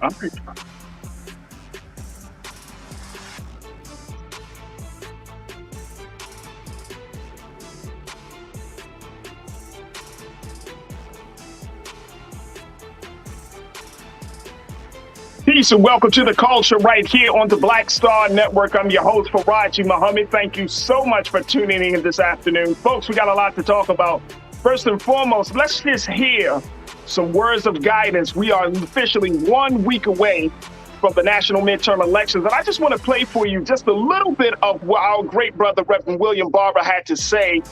All right. Peace and welcome to the culture right here on the Black Star Network. I'm your host, Farajii Muhammad. Thank you so much for tuning in this afternoon. Folks, we got a lot to talk about. First and foremost, let's just hear some words of guidance. We are officially 1 week away from the national midterm elections. And I just want to play for you just a little bit of what our great brother, Reverend William Barber, had to say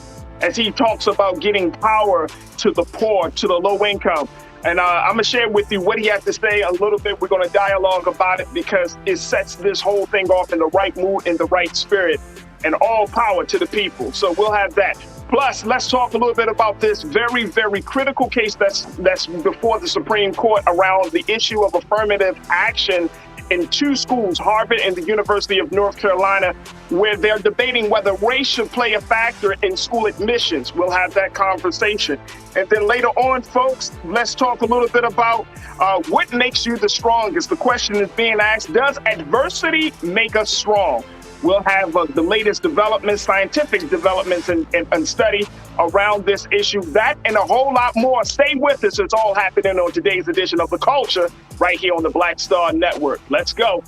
as he talks about getting power to the poor, to the low income. And I'm going to share with you what he has to say a little bit. We're going to dialogue about it because it sets this whole thing off in the right mood, in the right spirit, and all power to the people. So we'll have that. Plus, let's talk a little bit about this very, very critical case that's before the Supreme Court around the issue of affirmative action in two schools, Harvard and the University of North Carolina, where they're debating whether race should play a factor in school admissions. We'll have that conversation. And then later on, folks, let's talk a little bit about what makes you the strongest. The question is being asked, does adversity make us strong? We'll have the latest developments, scientific developments and study around this issue. That and a whole lot more. Stay with us. It's all happening on today's edition of The Culture right here on the Black Star Network. Let's go.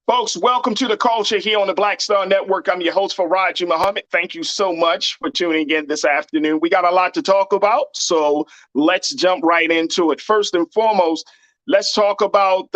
Folks, welcome to The Culture here on the Black Star Network. I'm your host, Farajii Muhammad. Thank you so much for tuning in this afternoon. We got a lot to talk about, so let's jump right into it. First and foremost, let's talk about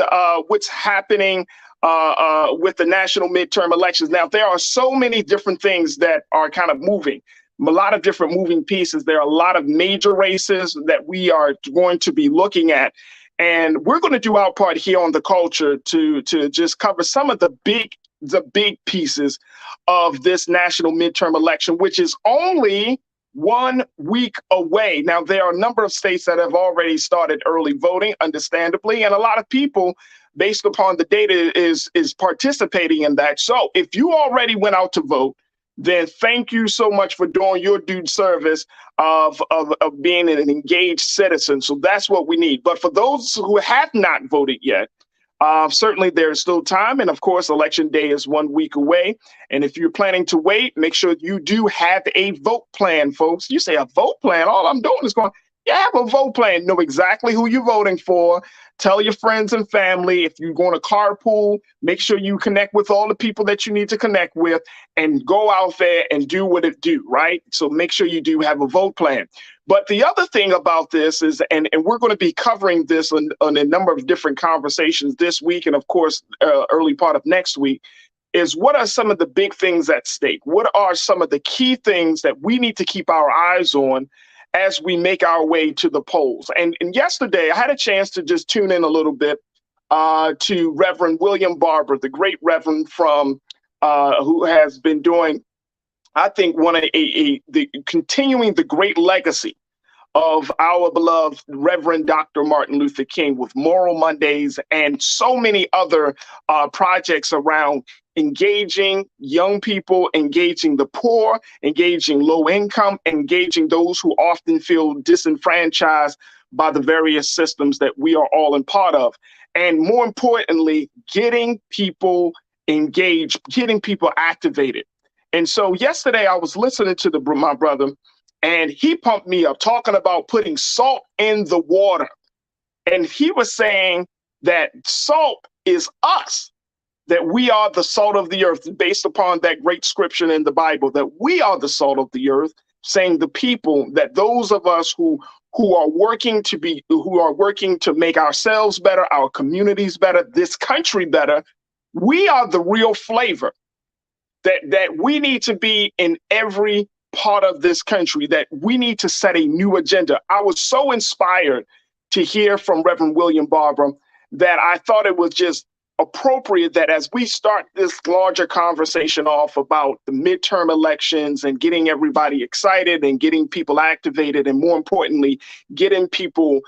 what's happening with the national midterm elections. Now, there are so many different things that are kind of moving, a lot of different moving pieces. There are a lot of major races that we are going to be looking at. And we're going to do our part here on The Culture to just cover some of the big pieces of this national midterm election, which is only 1 week away. Now, there are a number of states that have already started early voting, understandably, and a lot of people, based upon the data, is participating in that. So if you already went out to vote, then thank you so much for doing your due service of being an engaged citizen. So that's what we need. But for those who have not voted yet, certainly there's still time. And of course, election day is 1 week away. And if you're planning to wait, make sure you do have a vote plan, folks. You say a vote plan, all I'm doing is going, yeah, have a vote plan. Know exactly who you're voting for. Tell your friends and family. If you're going to carpool, make sure you connect with all the people that you need to connect with and go out there and do what it do, right? So make sure you do have a vote plan. But the other thing about this is, and we're going to be covering this on a number of different conversations this week and, of course, early part of next week, is what are some of the big things at stake? What are some of the key things that we need to keep our eyes on as we make our way to the polls? And yesterday, I had a chance to just tune in a little bit to Reverend William Barber, the great Reverend from who has been doing, I think, continuing the great legacy of our beloved Reverend Dr. Martin Luther King with Moral Mondays and so many other projects around engaging young people, engaging the poor, engaging low income, engaging those who often feel disenfranchised by the various systems that we are all in part of. And more importantly, getting people engaged, getting people activated. And so yesterday I was listening to my brother, and he pumped me up talking about putting salt in the water. And he was saying that salt is us, that we are the salt of the earth, based upon that great scripture in the Bible, that we are the salt of the earth, saying the people, that those of us who are working to make ourselves better, our communities better, this country better, we are the real flavor, that we need to be in every part of this country, that we need to set a new agenda. I was so inspired to hear from Reverend William Barber that I thought it was just appropriate that as we start this larger conversation off about the midterm elections and getting everybody excited and getting people activated, and more importantly, getting people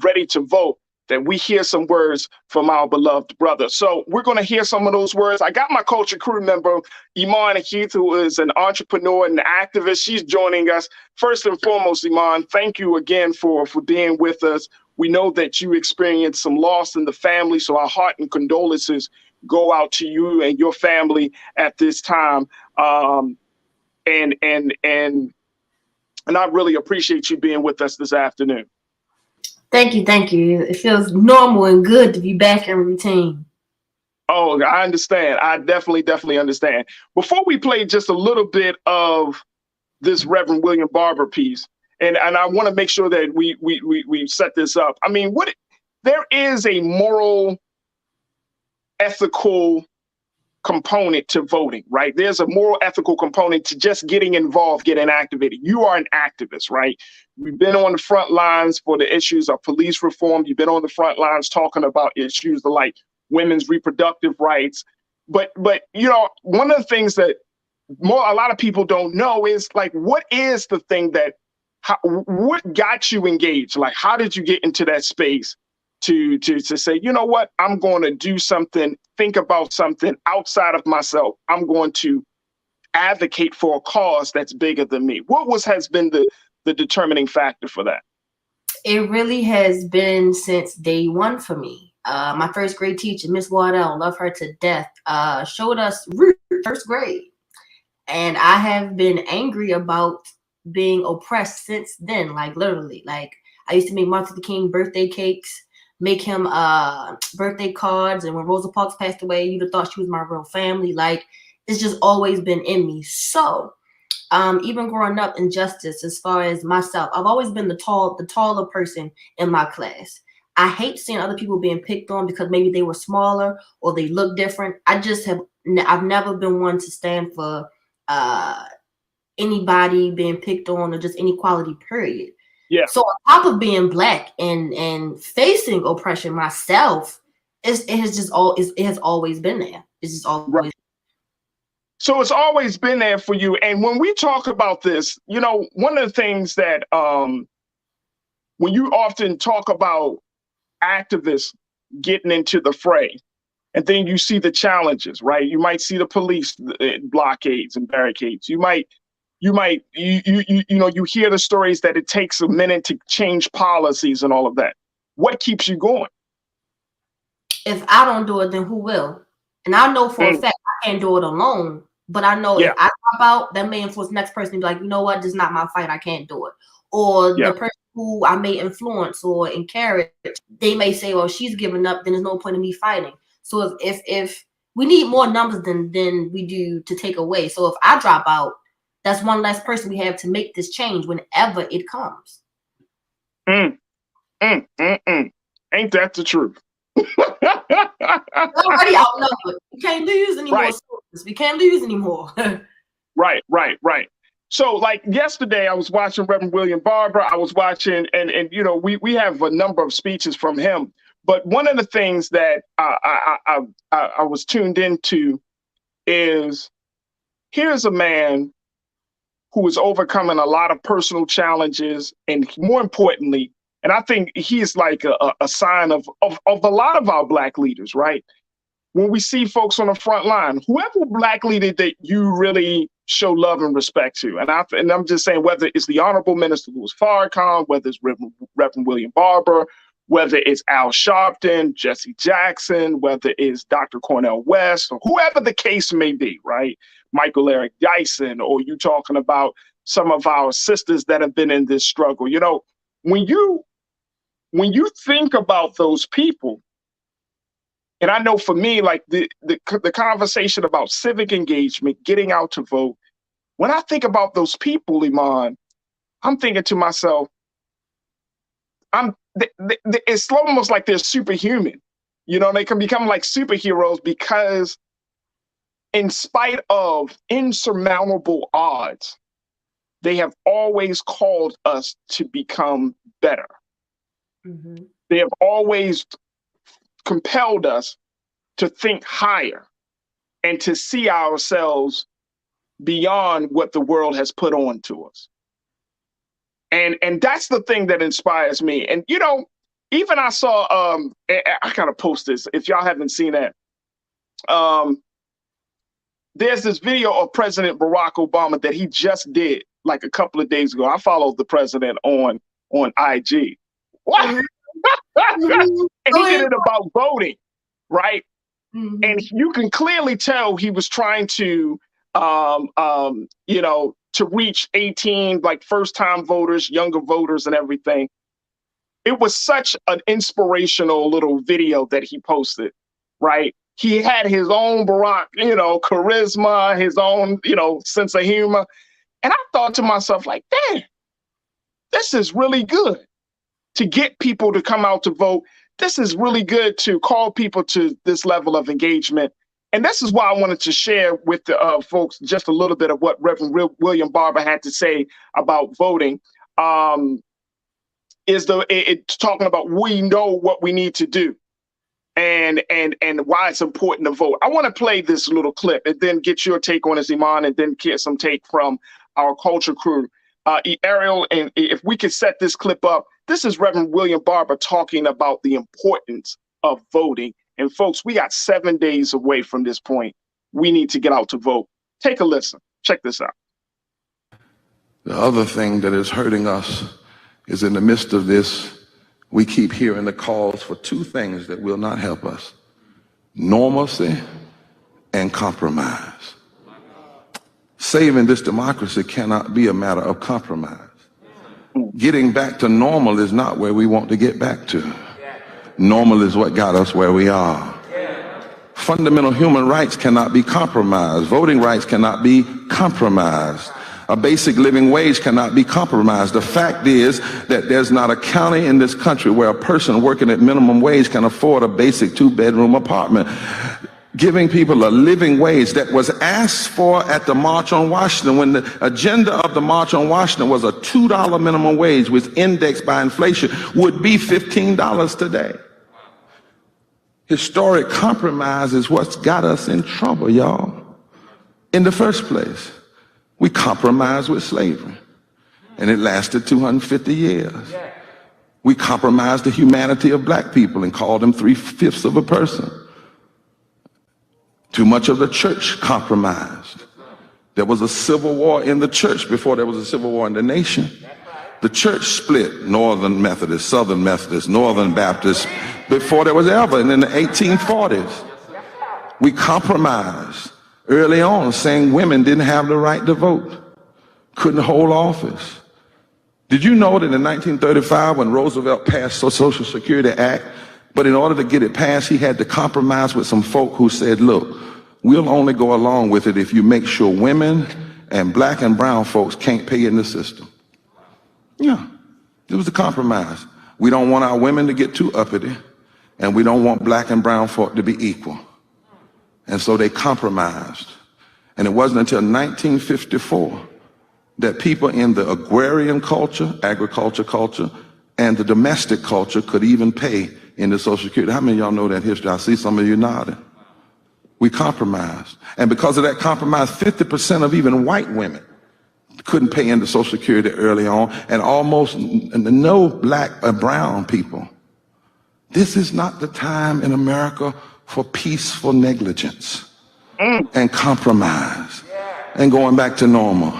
ready to vote, that we hear some words from our beloved brother. So we're going to hear some of those words. I got my culture crew member, Iman Heath, who is an entrepreneur and activist. She's joining us. First and foremost, Iman, thank you again for being with us. We know that you experienced some loss in the family, so our heart and condolences go out to you and your family at this time. And I really appreciate you being with us this afternoon. Thank you, thank you. It feels normal and good to be back in routine. Oh, I understand. I definitely understand. Before we play just a little bit of this Reverend William Barber piece, and I want to make sure that we set this up. I mean, there is a moral, ethical component to voting, right? There's a moral, ethical component to just getting involved, getting activated. You are an activist, right? You've been on the front lines for the issues of police reform. You've been on the front lines talking about issues like women's reproductive rights. But you know, one of the things that a lot of people don't know is, like, what is the thing that what got you engaged? Like, how did you get into that space to say, you know what, I'm going to do something, think about something outside of myself. I'm going to advocate for a cause that's bigger than me. What has been the determining factor for that? It really has been since day one for me. My first grade teacher, Miss Wardell, love her to death, showed us first grade. And I have been angry about being oppressed since then. Like, literally, like, I used to make Martin Luther King birthday cakes, make him birthday cards. And when Rosa Parks passed away, you'd have thought she was my real family. Like, it's just always been in me. So even growing up in justice, as far as myself, I've always been the taller person in my class. I hate seeing other people being picked on because maybe they were smaller or they look different. I've never been one to stand for anybody being picked on or just inequality, period. Yeah. So on top of being Black and facing oppression myself, it has always been there. It's just always. Right. So it's always been there for you. And when we talk about this, you know, one of the things that when you often talk about activists getting into the fray, and then you see the challenges, right? You might see the police blockades and barricades. You hear the stories that it takes a minute to change policies and all of that. What keeps you going? If I don't do it, then who will? And I know for a fact I can't do it alone. But I know if I drop out, that may influence the next person to be like, you know what, this is not my fight. I can't do it. Or the person who I may influence or encourage, they may say, well, she's giving up, then there's no point in me fighting. So if we need more numbers than we do to take away. So if I drop out, that's one less person we have to make this change whenever it comes. Ain't that the truth? Already outnumbered. We can't lose anymore. Right. We can't lose anymore. Right. So, like, yesterday, I was watching Reverend William Barber. I was watching, and you know, we have a number of speeches from him. But one of the things that I was tuned into is, here's a man who is overcoming a lot of personal challenges, and more importantly, and I think he's like a sign of a lot of our Black leaders, right? When we see folks on the front line, whoever Black leader that you really show love and respect to, and I'm just saying, whether it's the Honorable Minister Louis Farrakhan, whether it's Reverend William Barber, whether it's Al Sharpton, Jesse Jackson, whether it's Dr. Cornel West, or whoever the case may be, right? Michael Eric Dyson, or you talking about some of our sisters that have been in this struggle. You know, when you think about those people, and I know for me, like the conversation about civic engagement, getting out to vote, when I think about those people, Iman, I'm thinking to myself, it's almost like they're superhuman. You know, they can become like superheroes because in spite of insurmountable odds, they have always called us to become better. Mm-hmm. They have always compelled us to think higher and to see ourselves beyond what the world has put on to us. And that's the thing that inspires me. And, you know, even I saw, I gotta post this if y'all haven't seen that. There's this video of President Barack Obama that he just did like a couple of days ago. I followed the president on IG. What? And he did it about voting, right? Mm-hmm. And you can clearly tell he was trying to, you know, to reach 18, like first-time voters, younger voters and everything. It was such an inspirational little video that he posted, right? He had his own Barack, you know, charisma, his own, you know, sense of humor. And I thought to myself, like, damn, this is really good to get people to come out to vote. This is really good to call people to this level of engagement. And this is why I wanted to share with the folks just a little bit of what Reverend William Barber had to say about voting. It's talking about we know what we need to do and why it's important to vote. I want to play this little clip and then get your take on it, Iman, and then get some take from our culture crew. Ariel, and if we could set this clip up, this is Reverend William Barber talking about the importance of voting. And folks, we got 7 days away from this point. We need to get out to vote. Take a listen. Check this out. The other thing that is hurting us is in the midst of this, we keep hearing the calls for two things that will not help us: normalcy and compromise. Saving this democracy cannot be a matter of compromise. Getting back to normal is not where we want to get back to. Normal is what got us where we are. Fundamental human rights cannot be compromised. Voting rights cannot be compromised. A basic living wage cannot be compromised. The fact is that there's not a county in this country where a person working at minimum wage can afford a basic 2-bedroom apartment. Giving people a living wage that was asked for at the March on Washington, when the agenda of the March on Washington was a $2 minimum wage, which indexed by inflation would be $15 today. Historic compromise is what's got us in trouble, y'all. In the first place, we compromised with slavery, and it lasted 250 years. We compromised the humanity of black people and called them 3/5 of a person. Too much of the church compromised. There was a civil war in the church before there was a civil war in the nation. The church split, Northern Methodist, Southern Methodist, Northern Baptist, before there was ever, and in the 1840s. We compromised early on, saying women didn't have the right to vote, couldn't hold office. Did you know that in 1935, when Roosevelt passed the Social Security Act, but in order to get it passed, he had to compromise with some folk who said, look, we'll only go along with it if you make sure women and black and brown folks can't pay in the system. Yeah, it was a compromise. We don't want our women to get too uppity, and we don't want black and brown folk to be equal. And so they compromised. And it wasn't until 1954 that people in the agrarian culture, agriculture culture, and the domestic culture could even pay in the Social Security. How many of y'all know that history? I see some of you nodding. We compromised. And because of that compromise, 50% of even white women couldn't pay into Social Security early on, and almost no black or brown people. This is not the time in America for peaceful negligence and compromise and going back to normal.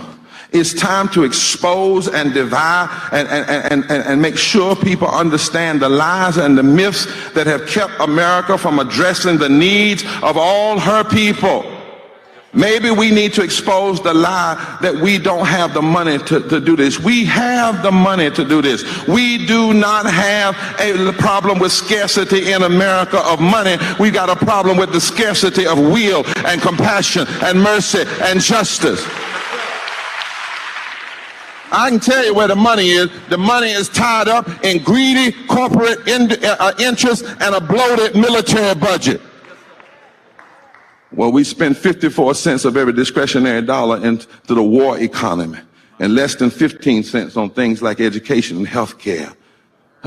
It's time to expose and divide and make sure people understand the lies and the myths that have kept America from addressing the needs of all her people. Maybe we need to expose the lie that we don't have the money to do this. We have the money to do this. We do not have a problem with scarcity in America of money. We got a problem with the scarcity of will and compassion and mercy and justice. I can tell you where the money is. The money is tied up in greedy corporate interests and a bloated military budget. Well, we spend 54 cents of every discretionary dollar into the war economy and less than 15 cents on things like education and health care.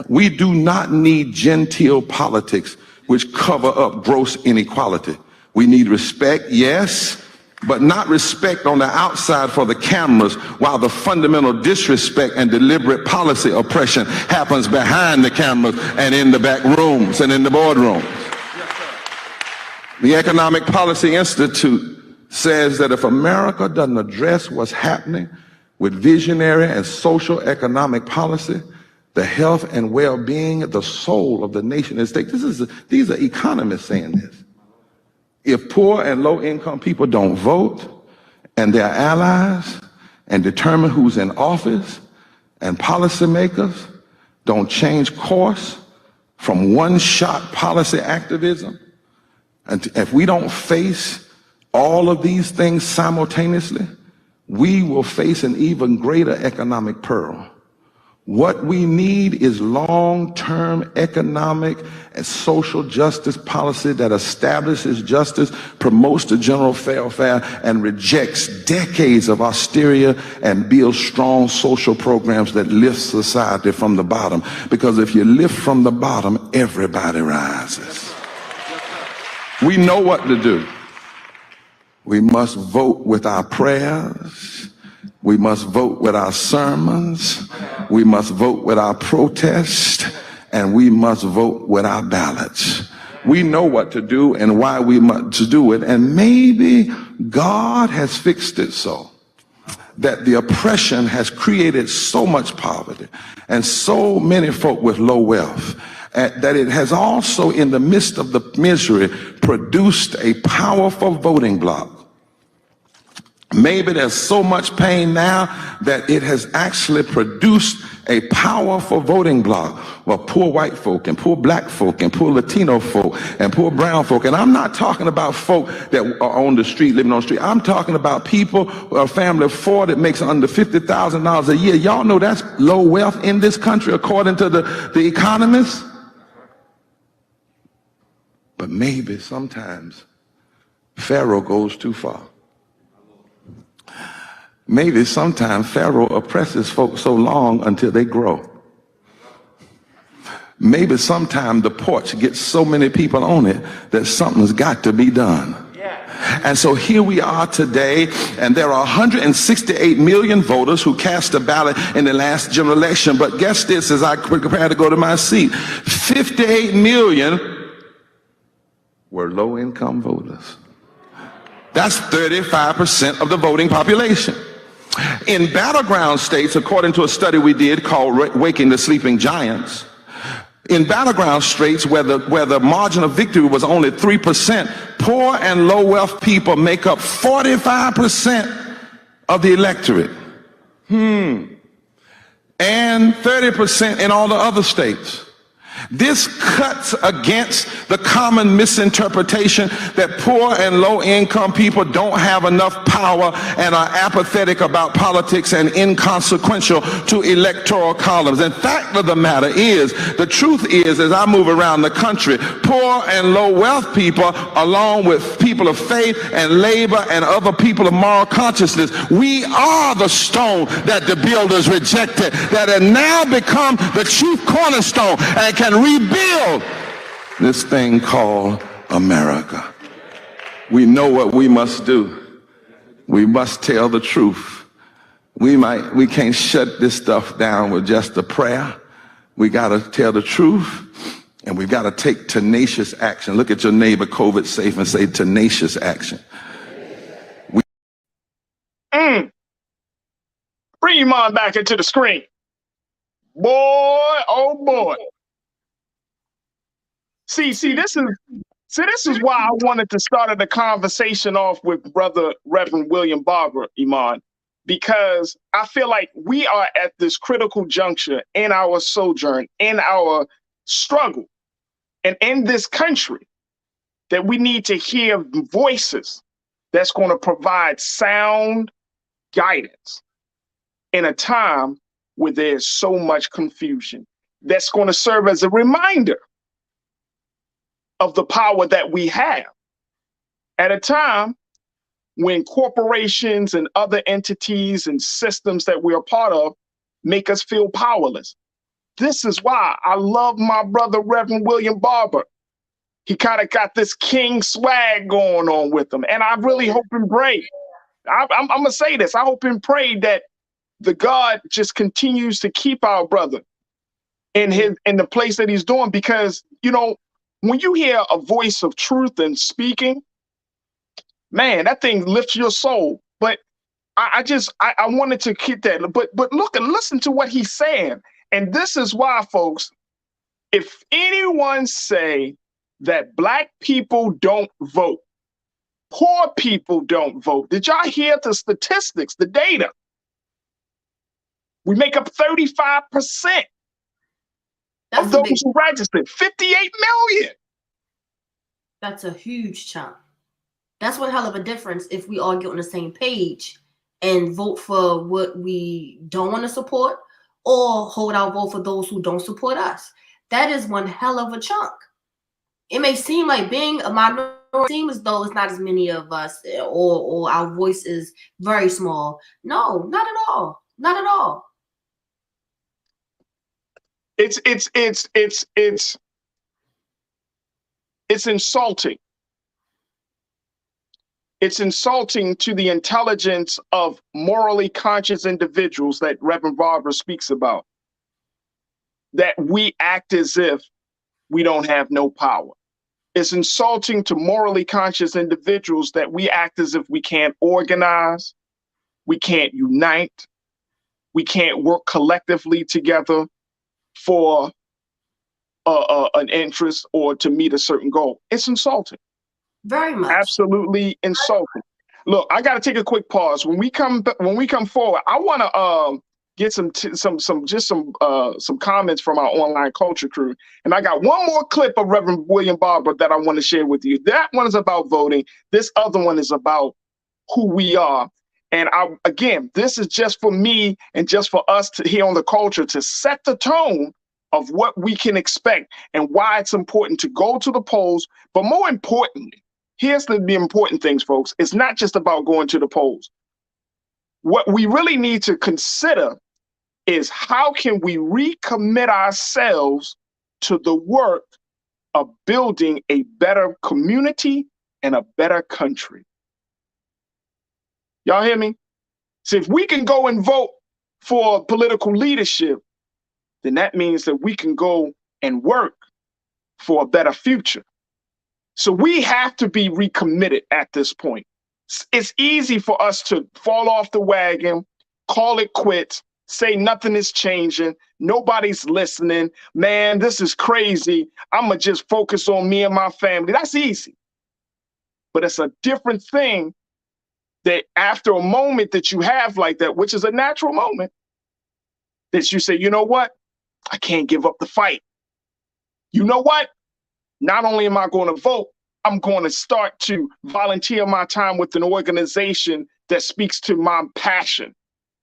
We do not need genteel politics which cover up gross inequality. We need respect, yes, but not respect on the outside for the cameras, while the fundamental disrespect and deliberate policy oppression happens behind the cameras and in the back rooms and in the boardrooms. The Economic Policy Institute says that if America doesn't address what's happening with visionary and social economic policy, the health and well-being, the soul of the nation is at stake. These are economists saying this. If poor and low-income people don't vote and their allies and determine who's in office, and policymakers don't change course from one-shot policy activism, and if we don't face all of these things simultaneously, we will face an even greater economic peril. What we need is long-term economic and social justice policy that establishes justice, promotes the general welfare, and rejects decades of austerity and builds strong social programs that lift society from the bottom. Because if you lift from the bottom, everybody rises. We know what to do. We must vote with our prayers. We must vote with our sermons. We must vote with our protests. And we must vote with our ballots. We know what to do and why we must do it. And maybe God has fixed it so that the oppression has created so much poverty and so many folk with low wealth, that it has also, in the midst of the misery, produced a powerful voting bloc. Maybe there's so much pain now that it has actually produced a powerful voting bloc of poor white folk and poor black folk and poor Latino folk and poor brown folk. And I'm not talking about folk that are on the street, living on the street. I'm talking about people, a family of four that makes under $50,000 a year. Y'all know that's low wealth in this country according to the economists. But maybe sometimes Pharaoh goes too far. Maybe sometimes Pharaoh oppresses folks so long until they grow. Maybe sometimes the porch gets so many people on it that something's got to be done. And so here we are today, and there are 168 million voters who cast a ballot in the last general election. But guess this, as I prepare to go to my seat, 58 million were low-income voters. That's 35% of the voting population. In battleground states, according to a study we did called Waking the Sleeping Giants, in battleground states where the margin of victory was only 3%, poor and low wealth people make up 45% of the electorate. And 30% in all the other states. This cuts against the common misinterpretation that poor and low-income people don't have enough power and are apathetic about politics and inconsequential to electoral columns. And fact of the matter is, the truth is, as I move around the country, poor and low-wealth people, along with people of faith and labor and other people of moral consciousness, we are the stone that the builders rejected, that have now become the chief cornerstone and can rebuild this thing called America. We know what we must do. We must tell the truth. We can't shut this stuff down with just a prayer. We got to tell the truth, and we got to take tenacious action. Look at your neighbor, COVID safe, and say tenacious action. Bring Iman back into the screen. Boy, oh boy. See, this is why I wanted to start the conversation off with Brother Reverend William Barber, Iman, because I feel like we are at this critical juncture in our sojourn, in our struggle, and in this country, that we need to hear voices that's going to provide sound guidance in a time where there's so much confusion, that's going to serve as a reminder of the power that we have at a time when corporations and other entities and systems that we're a part of make us feel powerless. This is why I love my brother, Reverend William Barber, He kind of got this king swag going on with him. And I really hope and pray. I'm going to say this. I hope and pray that the God just continues to keep our brother in the place that he's doing, because, you know, when you hear a voice of truth and speaking, man, that thing lifts your soul. But I wanted to get that. But look and listen to what he's saying. And this is why, folks, if anyone say that Black people don't vote, poor people don't vote, did y'all hear the statistics, the data? We make up 35% of those who registered, 58 million. That's a huge chunk. That's one hell of a difference if we all get on the same page and vote for what we don't want to support, or hold our vote for those who don't support us. That is one hell of a chunk. It may seem like being a minority, seem as though it's not as many of us, or our voice is very small. No, not at all. Not at all. It's insulting. It's insulting to the intelligence of morally conscious individuals that Reverend Barber speaks about, that we act as if we don't have no power. It's insulting to morally conscious individuals that we act as if we can't organize, we can't unite, we can't work collectively together for an interest or to meet a certain goal. It's insulting. Very much. Absolutely insulting. Look, I got to take a quick pause. When we come forward, I want to get some comments from our online culture crew, and I got one more clip of Reverend William Barber that I want to share with you. That one is about voting. This other one is about who we are. And again, this is just for me and just for us to here on the culture to set the tone of what we can expect and why it's important to go to the polls. But more importantly, here's the important things, folks. It's not just about going to the polls. What we really need to consider is how can we recommit ourselves to the work of building a better community and a better country. Y'all hear me? So if we can go and vote for political leadership, then that means that we can go and work for a better future. So we have to be recommitted at this point. It's easy for us to fall off the wagon, call it quits, say nothing is changing, nobody's listening. Man, this is crazy. I'm going to just focus on me and my family. That's easy. But it's a different thing that after a moment that you have like that, which is a natural moment, that you say, you know what? I can't give up the fight. You know what? Not only am I going to vote, I'm going to start to volunteer my time with an organization that speaks to my passion,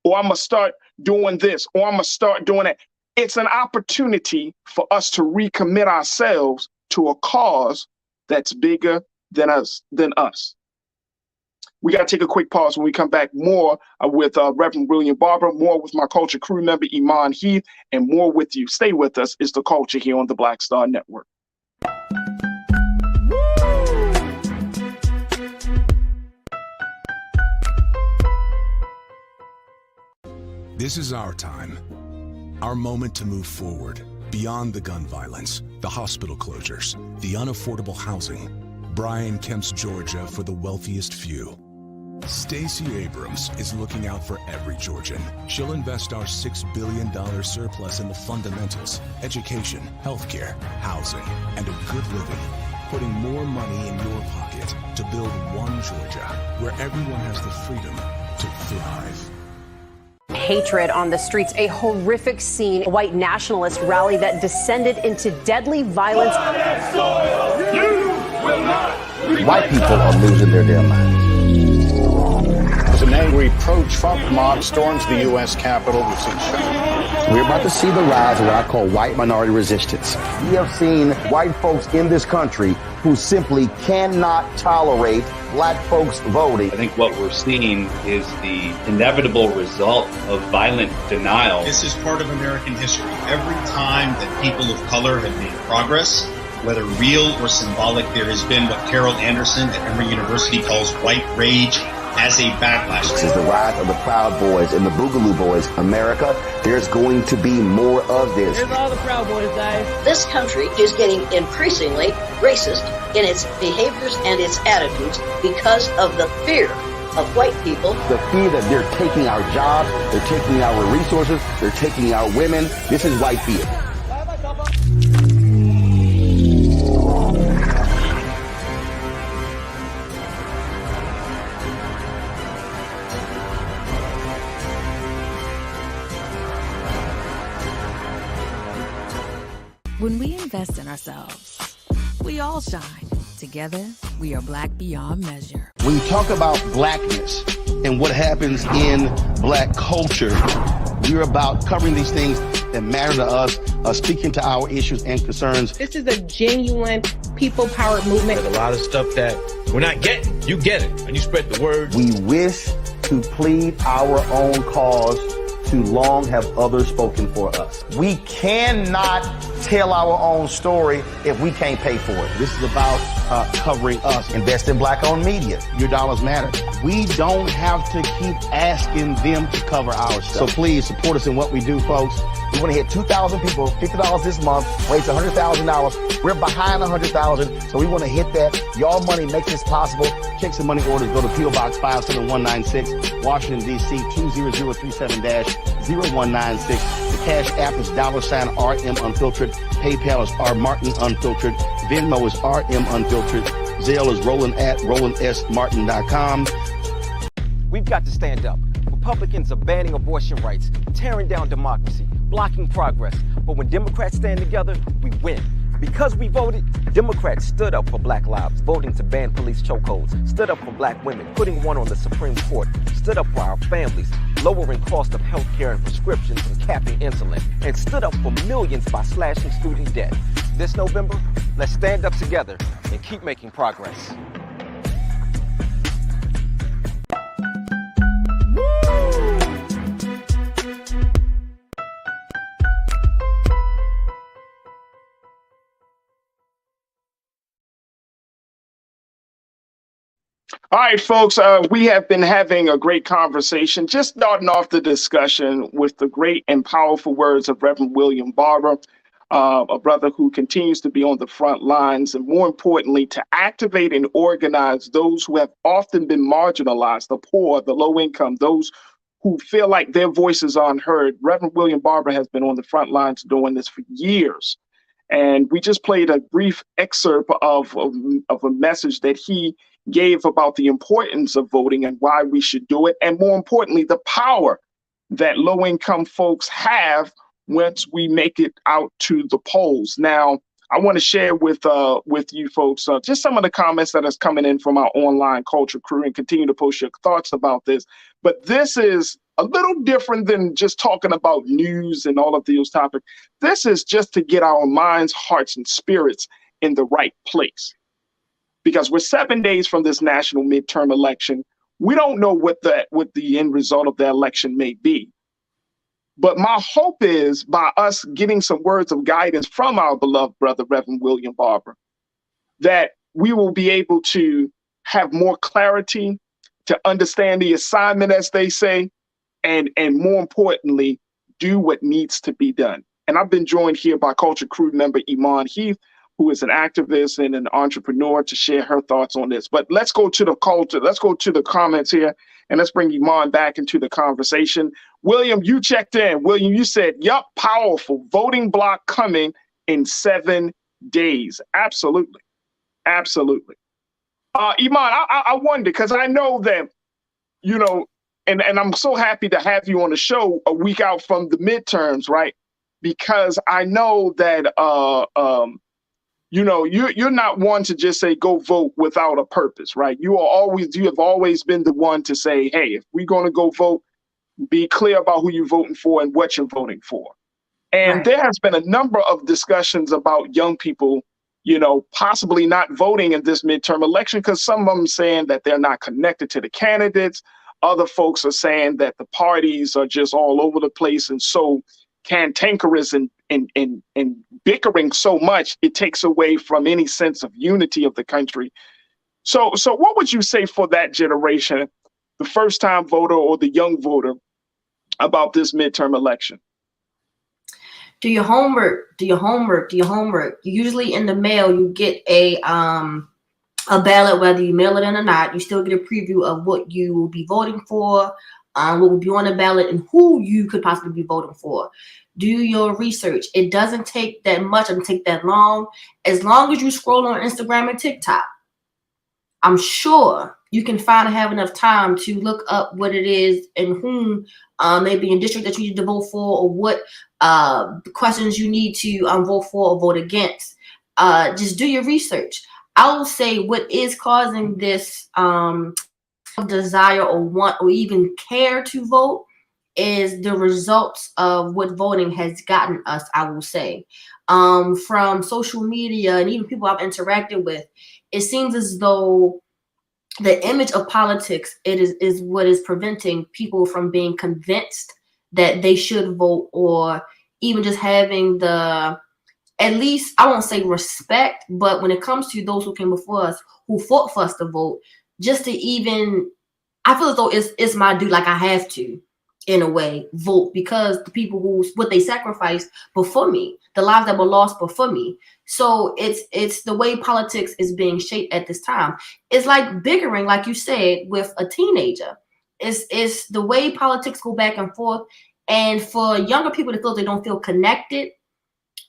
or I'm going to start doing this, or I'm going to start doing that. It's an opportunity for us to recommit ourselves to a cause that's bigger than us. We got to take a quick pause. When we come back, more with Reverend William Barber, more with my culture crew member, Iman Heath, and more with you. Stay with us. It's The Culture here on the Black Star Network. This is our time, our moment to move forward, beyond the gun violence, the hospital closures, the unaffordable housing. Brian Kemp's Georgia for the wealthiest few. Stacey Abrams is looking out for every Georgian. She'll invest our $6 billion surplus in the fundamentals, education, healthcare, housing, and a good living, putting more money in your pocket to build one Georgia where everyone has the freedom to thrive. Hatred on the streets, a horrific scene, a white nationalist rally that descended into deadly violence. White people are losing their damn minds. As an angry pro-Trump mob storms the U.S. Capitol, we've seen shootings. We're about to see the rise of what I call white minority resistance. We have seen white folks in this country who simply cannot tolerate black folks voting. I think what we're seeing is the inevitable result of violent denial. This is part of American history. Every time that people of color have made progress, whether real or symbolic, there has been what Carol Anderson at Emory University calls white rage as a backlash. This is the rise of the Proud Boys and the Boogaloo Boys. America, there's going to be more of this. Here's all the Proud Boys, guys. This country is getting increasingly racist in its behaviors and its attitudes because of the fear of white people. The fear that they're taking our jobs, they're taking our resources, they're taking our women. This is white fear. When we invest in ourselves, we all shine. Together, we are black beyond measure. When you talk about blackness and what happens in black culture, we're about covering these things that matter to us, speaking to our issues and concerns. This is a genuine people-powered movement. There's a lot of stuff that we're not getting. You get it, and you spread the word. We wish to plead our own cause. Too long have others spoken for us. We cannot tell our own story if we can't pay for it. This is about covering us. Invest in black-owned media. Your dollars matter. We don't have to keep asking them to cover our stuff. So please support us in what we do, folks. We want to hit 2,000 people, $50 this month, raise $100,000. We're behind 100,000, so we want to hit that. Y'all money makes this possible. Check some money orders. Go to P.O. Box 57196, Washington, D.C. 20037-0196. The Cash App is $RM Unfiltered. PayPal is R Martin Unfiltered. Venmo is RM Unfiltered. Zelle is RolandS.Martin.com. We've got to stand up. Republicans are banning abortion rights, tearing down democracy, blocking progress. But when Democrats stand together, we win. Because we voted, Democrats stood up for black lives, voting to ban police chokeholds, stood up for black women, putting one on the Supreme Court, stood up for our families, lowering cost of health care and prescriptions and capping insulin, and stood up for millions by slashing student debt. This November, let's stand up together and keep making progress. All right, folks, we have been having a great conversation, just starting off the discussion with the great and powerful words of Reverend William Barber, a brother who continues to be on the front lines, and more importantly, to activate and organize those who have often been marginalized, the poor, the low income, those who feel like their voices aren't heard. Reverend William Barber has been on the front lines doing this for years. And we just played a brief excerpt of a message that he gave about the importance of voting and why we should do it. And more importantly, the power that low-income folks have once we make it out to the polls. Now, I want to share with you folks just some of the comments that is coming in from our online culture crew, and continue to post your thoughts about this. But this is a little different than just talking about news and all of those topics. This is just to get our minds, hearts, and spirits in the right place. Because we're 7 days from this national midterm election. We don't know what the end result of the election may be. But my hope is, by us getting some words of guidance from our beloved brother, Reverend William Barber, that we will be able to have more clarity, to understand the assignment, as they say, and more importantly, do what needs to be done. And I've been joined here by Culture Crew member Iman Heath, who is an activist and an entrepreneur, to share her thoughts on this. But let's go to the culture. Let's go to the comments here, and let's bring Iman back into the conversation. William, you checked in. William, you said, yup, powerful. Voting block coming in 7 days. Absolutely. Absolutely. Iman, I wonder, because I know that, you know, and I'm so happy to have you on the show a week out from the midterms, right? Because I know that, you know, you're not one to just say go vote without a purpose, right? You have always been the one to say, hey, if we're going to go vote, be clear about who you're voting for and what you're voting for. And right. There has been a number of discussions about young people, you know, possibly not voting in this midterm election, because some of them saying that they're not connected to the candidates. Other folks are saying that the parties are just all over the place and so cantankerous and and bickering so much, it takes away from any sense of unity of the country. So what would you say for that generation, the first time voter or the young voter, about this midterm election? Do your homework, do your homework, do your homework. Usually in the mail, you get a ballot, whether you mail it in or not. You still get a preview of what you will be voting for, what will be on the ballot, and who you could possibly be voting for. Do your research. It doesn't take that much. It doesn't take that long. As long as you scroll on Instagram and TikTok, I'm sure you can find and have enough time to look up what it is and whom maybe in district that you need to vote for, or what questions you need to vote for or vote against. Just do your research. I will say what is causing this desire or want or even care to vote is the results of what voting has gotten us, I will say. From social media and even people I've interacted with, it seems as though the image of politics is what is preventing people from being convinced that they should vote, or even just having the, at least, I won't say respect, but when it comes to those who came before us, who fought for us to vote, just to even, I feel as though it's my due, like I have to, in a way, vote, because the people what they sacrificed before me, the lives that were lost before me. So it's the way politics is being shaped at this time. It's like bickering, like you said, with a teenager. It's the way politics go back and forth. And for younger people to feel they don't feel connected,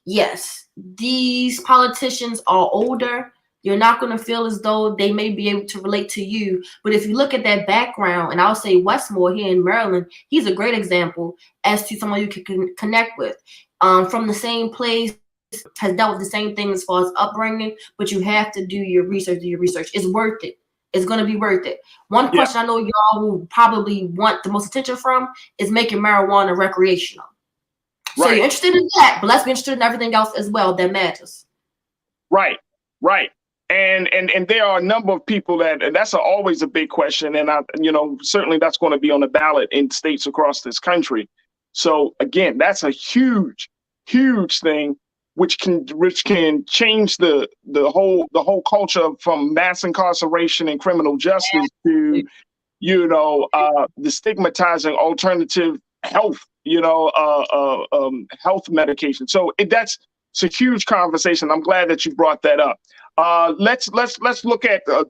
yes, these politicians are older. You're not going to feel as though they may be able to relate to you. But if you look at that background, and I'll say Westmore here in Maryland, he's a great example as to someone you can connect with. From the same place, has dealt with the same thing as far as upbringing, but you have to do your research. It's worth it. It's going to be worth it. One question I know y'all will probably want the most attention from is making marijuana recreational. So you're interested in that, but let's be interested in everything else as well that matters. Right. And there are a number of people that's always a big question. And certainly that's going to be on the ballot in states across this country. So again, that's a huge thing, which can change the whole culture from mass incarceration and criminal justice to, the stigmatizing alternative health, health medication. So it's a huge conversation. I'm glad that you brought that up. Let's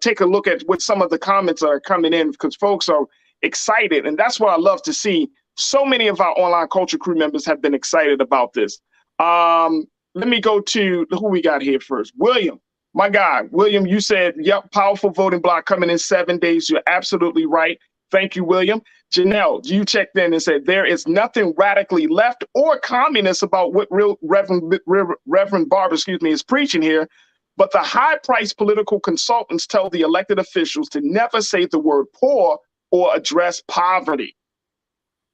take a look at what some of the comments are coming in, because folks are excited, and that's what I love to see. So many of our online culture crew members have been excited about this. Let me go to who we got here first. William, my guy. William, you said, yep, powerful voting block coming in 7 days. You're absolutely right. Thank you, William. Janelle, you checked in and said there is nothing radically left or communist about what Reverend Barber, is preaching here. But the high-priced political consultants tell the elected officials to never say the word poor or address poverty.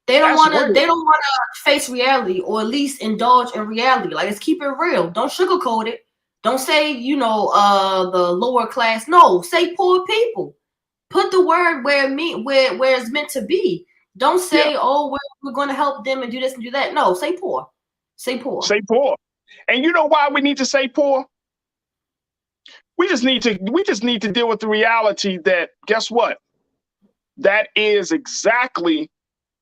They don't want to face reality, or at least indulge in reality. Like, let's keep it real. Don't sugarcoat it. Don't say, the lower class. No, say poor people. Put the word where it's meant to be. Don't say, we're going to help them and do this and do that. No, say poor. Say poor. Say poor. And you know why we need to say poor? We just need to deal with the reality that, guess what? That is exactly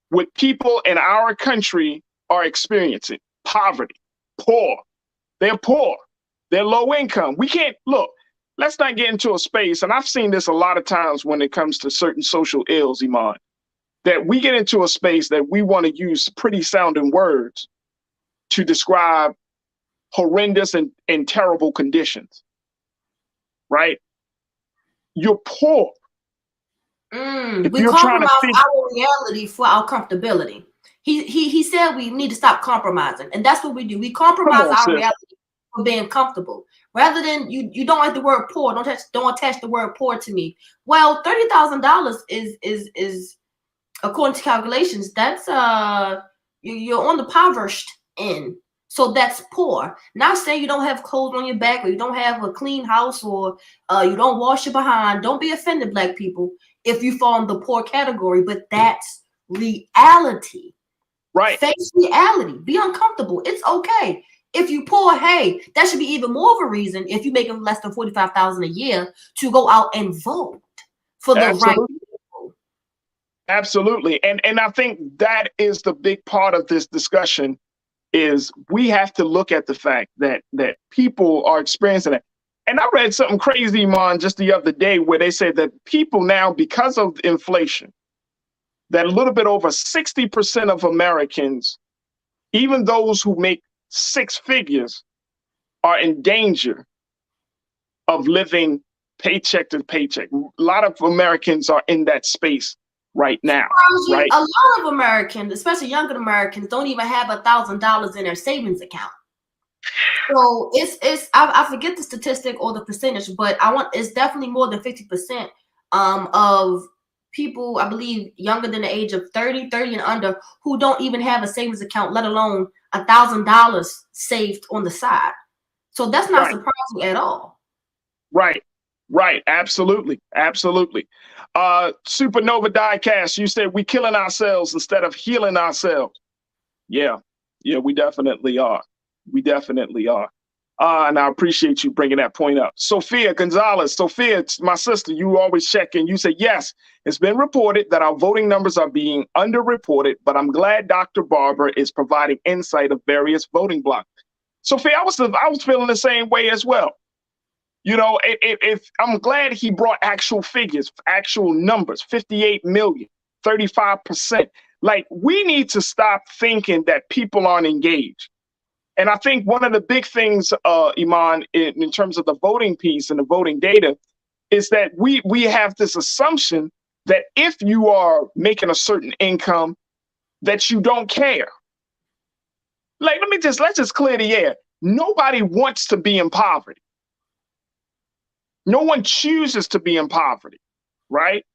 what people in our country are experiencing. Poverty, poor. They're poor. They're low income. We can't, look, let's not get into a space, and I've seen this a lot of times when it comes to certain social ills, Iman, that we get into a space that we want to use pretty sounding words to describe horrendous and terrible conditions, right? You're poor. We compromise our reality for our comfortability. He said we need to stop compromising, and that's what we do. We compromise our reality for being comfortable. Rather than you don't like the word poor, don't attach the word poor to me. Well, $30,000 is according to calculations, that's you're on the impoverished end. So that's poor. Not saying you don't have clothes on your back, or you don't have a clean house, or you don't wash your behind. Don't be offended, Black people, if you fall in the poor category, but that's reality. Right. Face reality. Be uncomfortable. It's okay. If you poor, hey, that should be even more of a reason if you're making less than $45,000 a year to go out and vote for the right people. Absolutely. And I think that is the big part of this discussion is we have to look at the fact that people are experiencing it. And I read something crazy, Iman, just the other day where they said that people now, because of inflation, that a little bit over 60% of Americans, even those who make six figures, are in danger of living paycheck to paycheck. A lot of Americans are in that space right now. Right? A lot of Americans, especially younger Americans, don't even have $1,000 in their savings account. So I forget the statistic or the percentage, but it's definitely more than 50% of people, I believe, younger than the age of 30 and under, who don't even have a savings account, let alone $1,000 saved on the side. So that's not surprising at all. Right. Absolutely. Supernova Diecast, you said we killing ourselves instead of healing ourselves. Yeah, we definitely are. And I appreciate you bringing that point up. Sophia Gonzalez. Sophia, my sister, you always check in. You say, yes, it's been reported that our voting numbers are being underreported, but I'm glad Dr. Barber is providing insight of various voting blocks. Sophia, I was feeling the same way as well. You know, if I'm glad he brought actual figures, actual numbers, 58 million, 35%. Like, we need to stop thinking that people aren't engaged. And I think one of the big things, Iman, in terms of the voting piece and the voting data, is that we have this assumption that if you are making a certain income, that you don't care. Like, let's just clear the air. Nobody wants to be in poverty. No one chooses to be in poverty, right?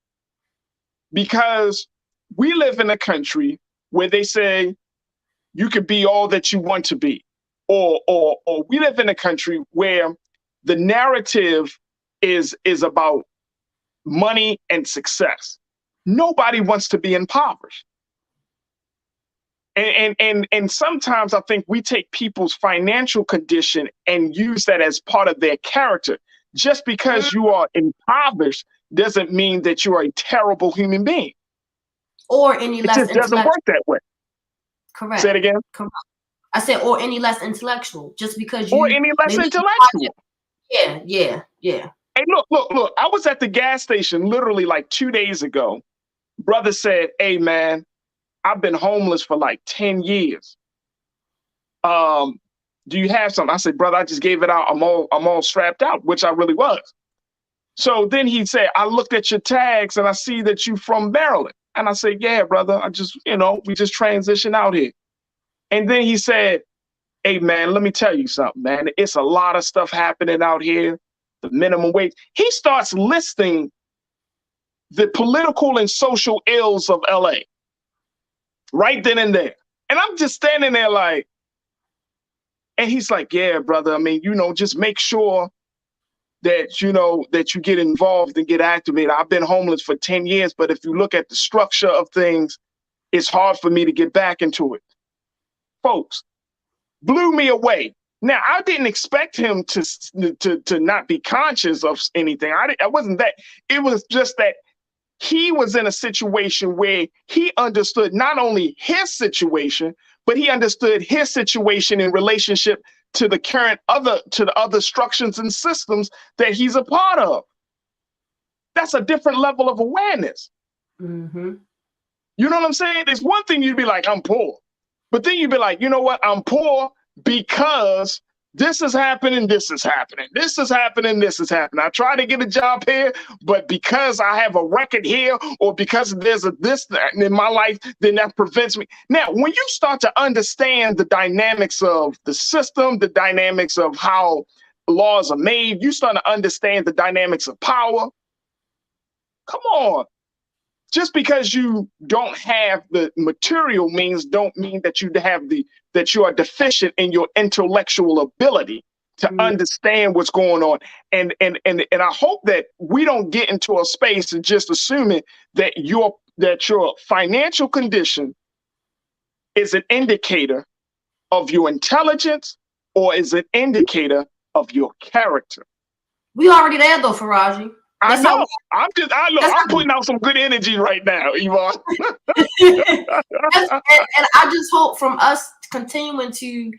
Because we live in a country where they say you could be all that you want to be. Or we live in a country where the narrative is about money and success. Nobody wants to be impoverished. And sometimes I think we take people's financial condition and use that as part of their character. Just because you are impoverished doesn't mean that you are a terrible human being. Or any less intellectual. It just doesn't work that way. Correct. Say it again. Correct. I said, or any less intellectual, just because you. Or any less intellectual. Yeah. Hey, look. I was at the gas station literally like 2 days ago. Brother said, hey, man, I've been homeless for like 10 years. Do you have something? I said, brother, I just gave it out. I'm all strapped out, which I really was. So then he said, I looked at your tags and I see that you from Maryland. And I said, yeah, brother, we just transitioned out here. And then he said, hey, man, let me tell you something, man. It's a lot of stuff happening out here. The minimum wage. He starts listing the political and social ills of LA right then and there. And I'm just standing there like, and he's like, yeah, brother, I mean, just make sure that, that you get involved and get activated. I've been homeless for 10 years, but if you look at the structure of things, it's hard for me to get back into it. Folks, blew me away. Now, I didn't expect him to not be conscious of anything. I wasn't that. It was just that he was in a situation where he understood not only his situation, but he understood his situation in relationship to the other structures and systems that he's a part of. That's a different level of awareness. Mm-hmm. You know what I'm saying? It's one thing you'd be like, I'm poor. But then you'd be like, you know what? I'm poor because this is happening, this is happening, this is happening, this is happening. I try to get a job here, but because I have a record here or because there's this in my life, then that prevents me. Now, when you start to understand the dynamics of the system, the dynamics of how laws are made, you start to understand the dynamics of power. Come on. Just because you don't have the material means don't mean that that you are deficient in your intellectual ability to understand what's going on. And I hope that we don't get into a space of just assuming that your financial condition is an indicator of your intelligence, or is an indicator of your character? We already there though, Farajii. I know. I'm putting out some good energy right now, Iman. and I just hope from us continuing to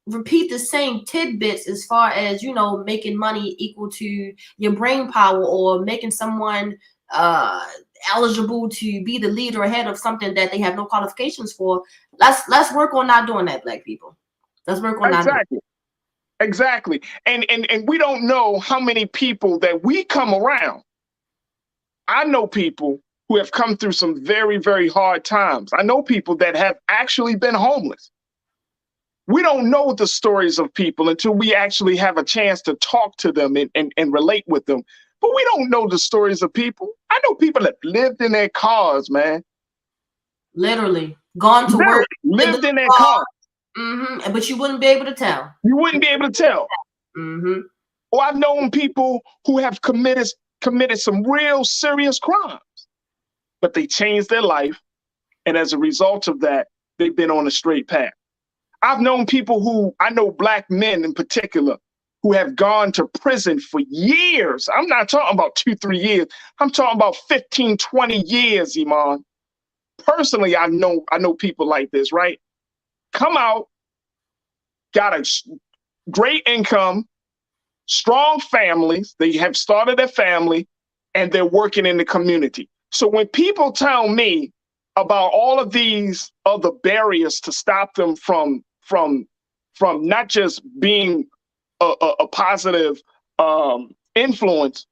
repeat the same tidbits as far as, you know, making money equal to your brain power, or making someone eligible to be the leader or head of something that they have no qualifications for. Let's work on not doing that, Black people. Let's work on not doing that. Exactly. And we don't know how many people that we come around. I know people who have come through some very, very hard times. I know people that have actually been homeless. We don't know the stories of people until we actually have a chance to talk to them and relate with them. But we don't know the stories of people. I know people that lived in their cars, man. Literally. Gone to work. Lived in their cars. Mm-hmm. But you wouldn't be able to tell. You wouldn't be able to tell. Mm-hmm. Or I've known people who have committed some real serious crimes, but they changed their life. And as a result of that, they've been on a straight path. I've known people I know Black men in particular, who have gone to prison for years. I'm not talking about 2-3 years. I'm talking about 15, 20 years, Iman. Personally, I know people like this, right? Come out, got a great income, strong families. They have started a family, and they're working in the community. So when people tell me about all of these other barriers to stop them from not just being a positive influence,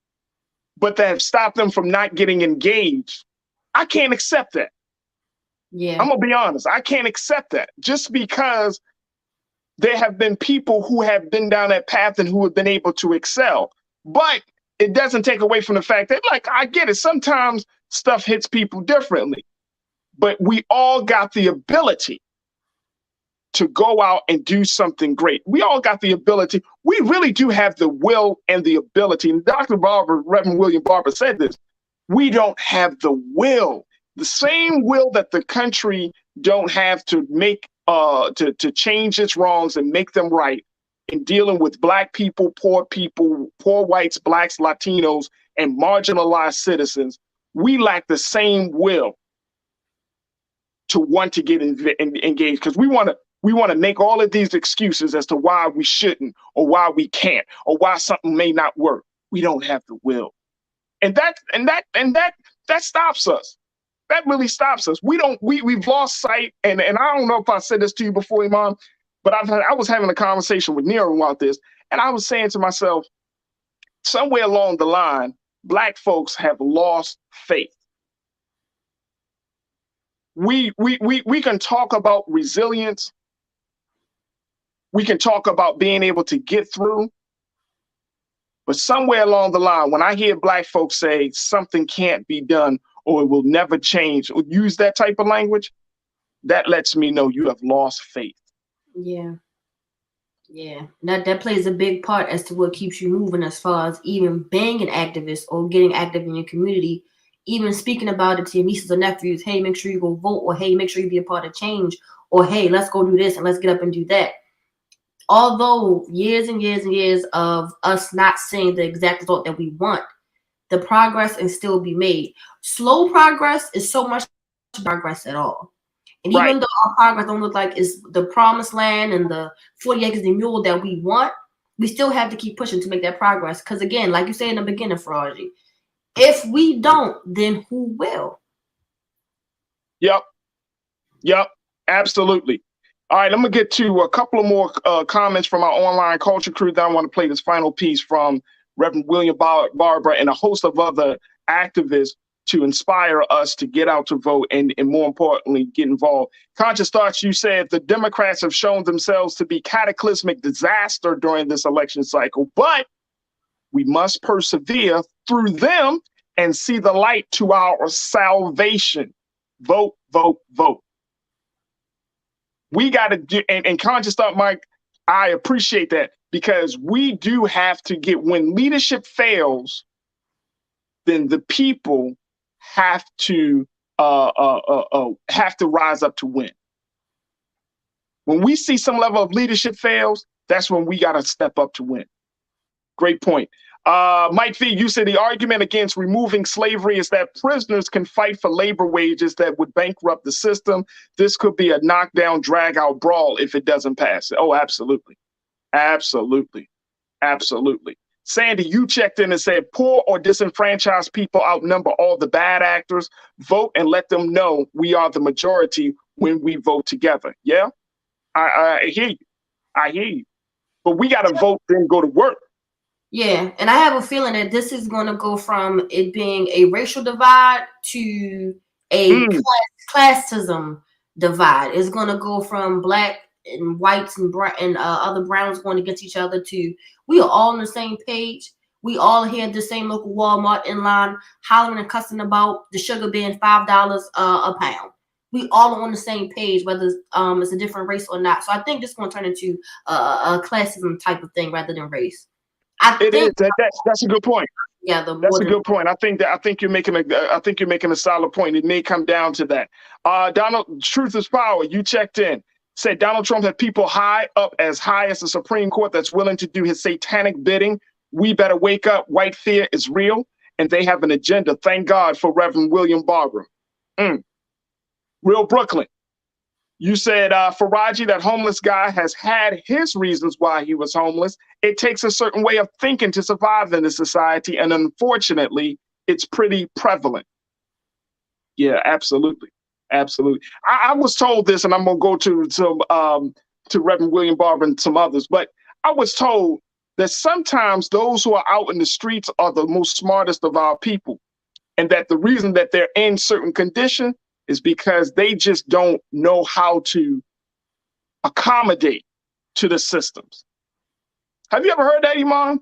but that have stopped them from not getting engaged, I can't accept that. Yeah, I'm gonna be honest. I can't accept that, just because there have been people who have been down that path and who have been able to excel. But it doesn't take away from the fact that, like, I get it. Sometimes stuff hits people differently, but we all got the ability to go out and do something great. We all got the ability. We really do have the will and the ability. And Dr. Barber, Reverend William Barber, said this: we don't have the will. The same will that the country don't have to make to change its wrongs and make them right in dealing with Black people, poor whites, Blacks, Latinos, and marginalized citizens. We lack the same will to want to get engaged, because we want to make all of these excuses as to why we shouldn't, or why we can't, or why something may not work. We don't have the will, and that stops us. That really stops us. We've lost sight, and I don't know if I said this to you before, Iman, but I was having a conversation with Nero about this, and I was saying to myself, somewhere along the line, Black folks have lost faith. We can talk about resilience. We can talk about being able to get through. But somewhere along the line, when I hear Black folks say something can't be done, or it will never change, or use that type of language, that lets me know you have lost faith. Yeah. Yeah. That plays a big part as to what keeps you moving, as far as even being an activist or getting active in your community, even speaking about it to your nieces or nephews. Hey, make sure you go vote, or hey, make sure you be a part of change, or hey, let's go do this and let's get up and do that. Although years and years and years of us not seeing the exact result that we want, the progress can still be made. Slow progress is so much progress at all. And even though our progress don't look like it's the promised land and the 40 acres and mule that we want, we still have to keep pushing to make that progress. Because again, like you said in the beginning, Farajii, if we don't, then who will? Yep, absolutely. All right, I'm going to get to a couple of more comments from our online culture crew. Then I want to play this final piece from Reverend William Barber and a host of other activists to inspire us to get out to vote and more importantly, get involved. Conscious Thoughts, you said the Democrats have shown themselves to be cataclysmic disaster during this election cycle, but we must persevere through them and see the light to our salvation. Vote, vote, vote. We got to do, and Conscious Thought, Mike, I appreciate that, because we do have to get, when leadership fails, then the people have to rise up to win. When we see some level of leadership fails, That's when we got to step up to win. Great point. Mike V, you said the argument against removing slavery is that prisoners can fight for labor wages that would bankrupt the system. This could be a knockdown, drag-out brawl if it doesn't pass. Oh, absolutely. Absolutely. Absolutely. Sandy, you checked in and said, poor or disenfranchised people outnumber all the bad actors. Vote and let them know we are the majority when we vote together. Yeah, I hear you. I hear you. But we got to vote, then go to work. Yeah, and I have a feeling that this is going to go from it being a racial divide to a classism divide. It's going to go from black and whites and other browns going against each other to we are all on the same page. We all here at the same local Walmart in line hollering and cussing about the sugar being $5 a pound. We all are on the same page, whether it's a different race or not. So I think this is going to turn into a classism type of thing rather than race. It is. That's a good point. Yeah, that's a good point. I think you're making a solid point. It may come down to that. Donald, truth is power. You checked in. Said Donald Trump had people high as the Supreme Court that's willing to do his satanic bidding. We better wake up. White fear is real, and they have an agenda. Thank God for Reverend William Barber. Real Brooklyn. You said, Farajii, that homeless guy has had his reasons why he was homeless. It takes a certain way of thinking to survive in this society, and unfortunately, it's pretty prevalent. Yeah, absolutely. Absolutely. I was told this, and I'm going to go to Reverend William Barber and some others, but I was told that sometimes those who are out in the streets are the most smartest of our people, and that the reason that they're in certain condition is because they just don't know how to accommodate to the systems. Have you ever heard that, Iman?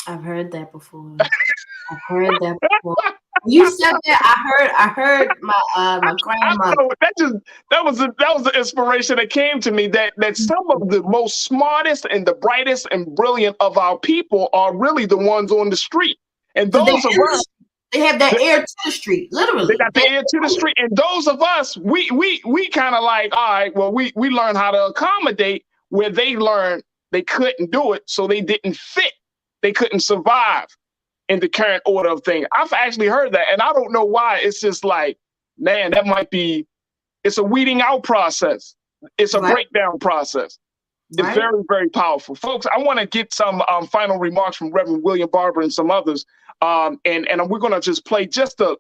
I've heard that before. I've heard that before. You said that. I heard my grandmother. That was the inspiration that came to me. That some of the most smartest and the brightest and brilliant of our people are really the ones on the street, and those of us. They have that air to the street, literally. They got the air to the street, and those of us, we kind of like, all right, well, we learn how to accommodate where they learned they couldn't do it, so they didn't fit. They couldn't survive in the current order of things. I've actually heard that, and I don't know why. It's just like, man, it's a weeding out process. It's a breakdown process. It's very, very powerful. Folks, I want to get some final remarks from Reverend William Barber and some others. And we're going to just play just a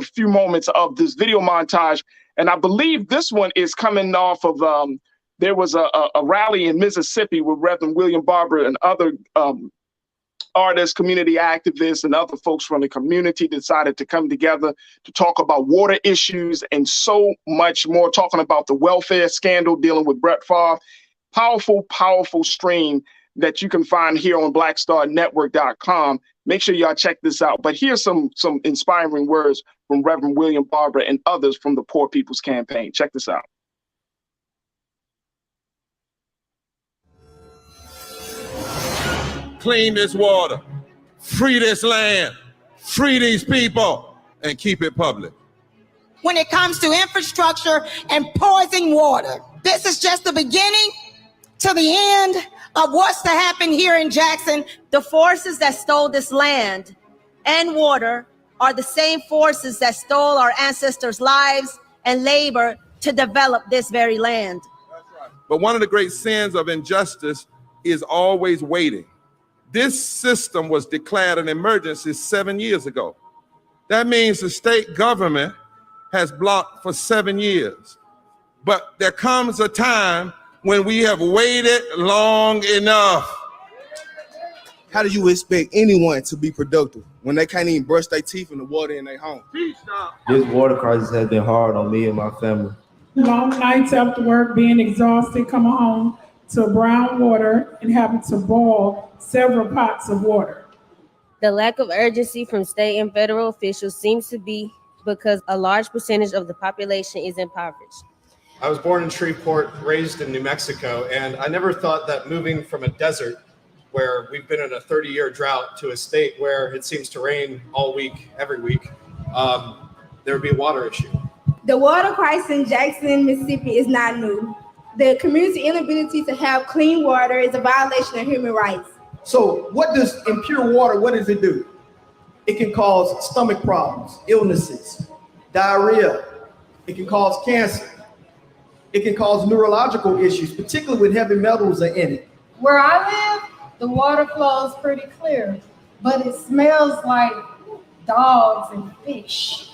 few moments of this video montage. And I believe this one is coming off of, there was a rally in Mississippi with Reverend William Barber and other artists, community activists, and other folks from the community decided to come together to talk about water issues and so much more, talking about the welfare scandal, dealing with Brett Favre. Powerful, powerful stream that you can find here on blackstarnetwork.com. Make sure y'all check this out. But here's some inspiring words from Reverend William Barber and others from the Poor People's Campaign. Check this out. Clean this water, free this land, free these people, and keep it public. When it comes to infrastructure and poison water, this is just the beginning to the end of what's to happen here in Jackson. The forces that stole this land and water are the same forces that stole our ancestors' lives and labor to develop this very land. That's right. But one of the great sins of injustice is always waiting. This system was declared an emergency 7 years ago. That means the state government has blocked for 7 years. But there comes a time when we have waited long enough. How do you expect anyone to be productive when they can't even brush their teeth in the water in their home? This water crisis has been hard on me and my family. Long nights after work, being exhausted, coming home to brown water and having to boil several pots of water. The lack of urgency from state and federal officials seems to be because a large percentage of the population is impoverished. I was born in Shreveport, raised in New Mexico, and I never thought that moving from a desert where we've been in a 30-year drought to a state where it seems to rain all week, every week, there would be a water issue. The water crisis in Jackson, Mississippi is not new. the community inability to have clean water is a violation of human rights. So what does impure water, what does it do? It can cause stomach problems, illnesses, diarrhea. It can cause cancer. It can cause neurological issues, particularly when heavy metals are in it. Where I live, the water flows pretty clear, but it smells like dogs and fish.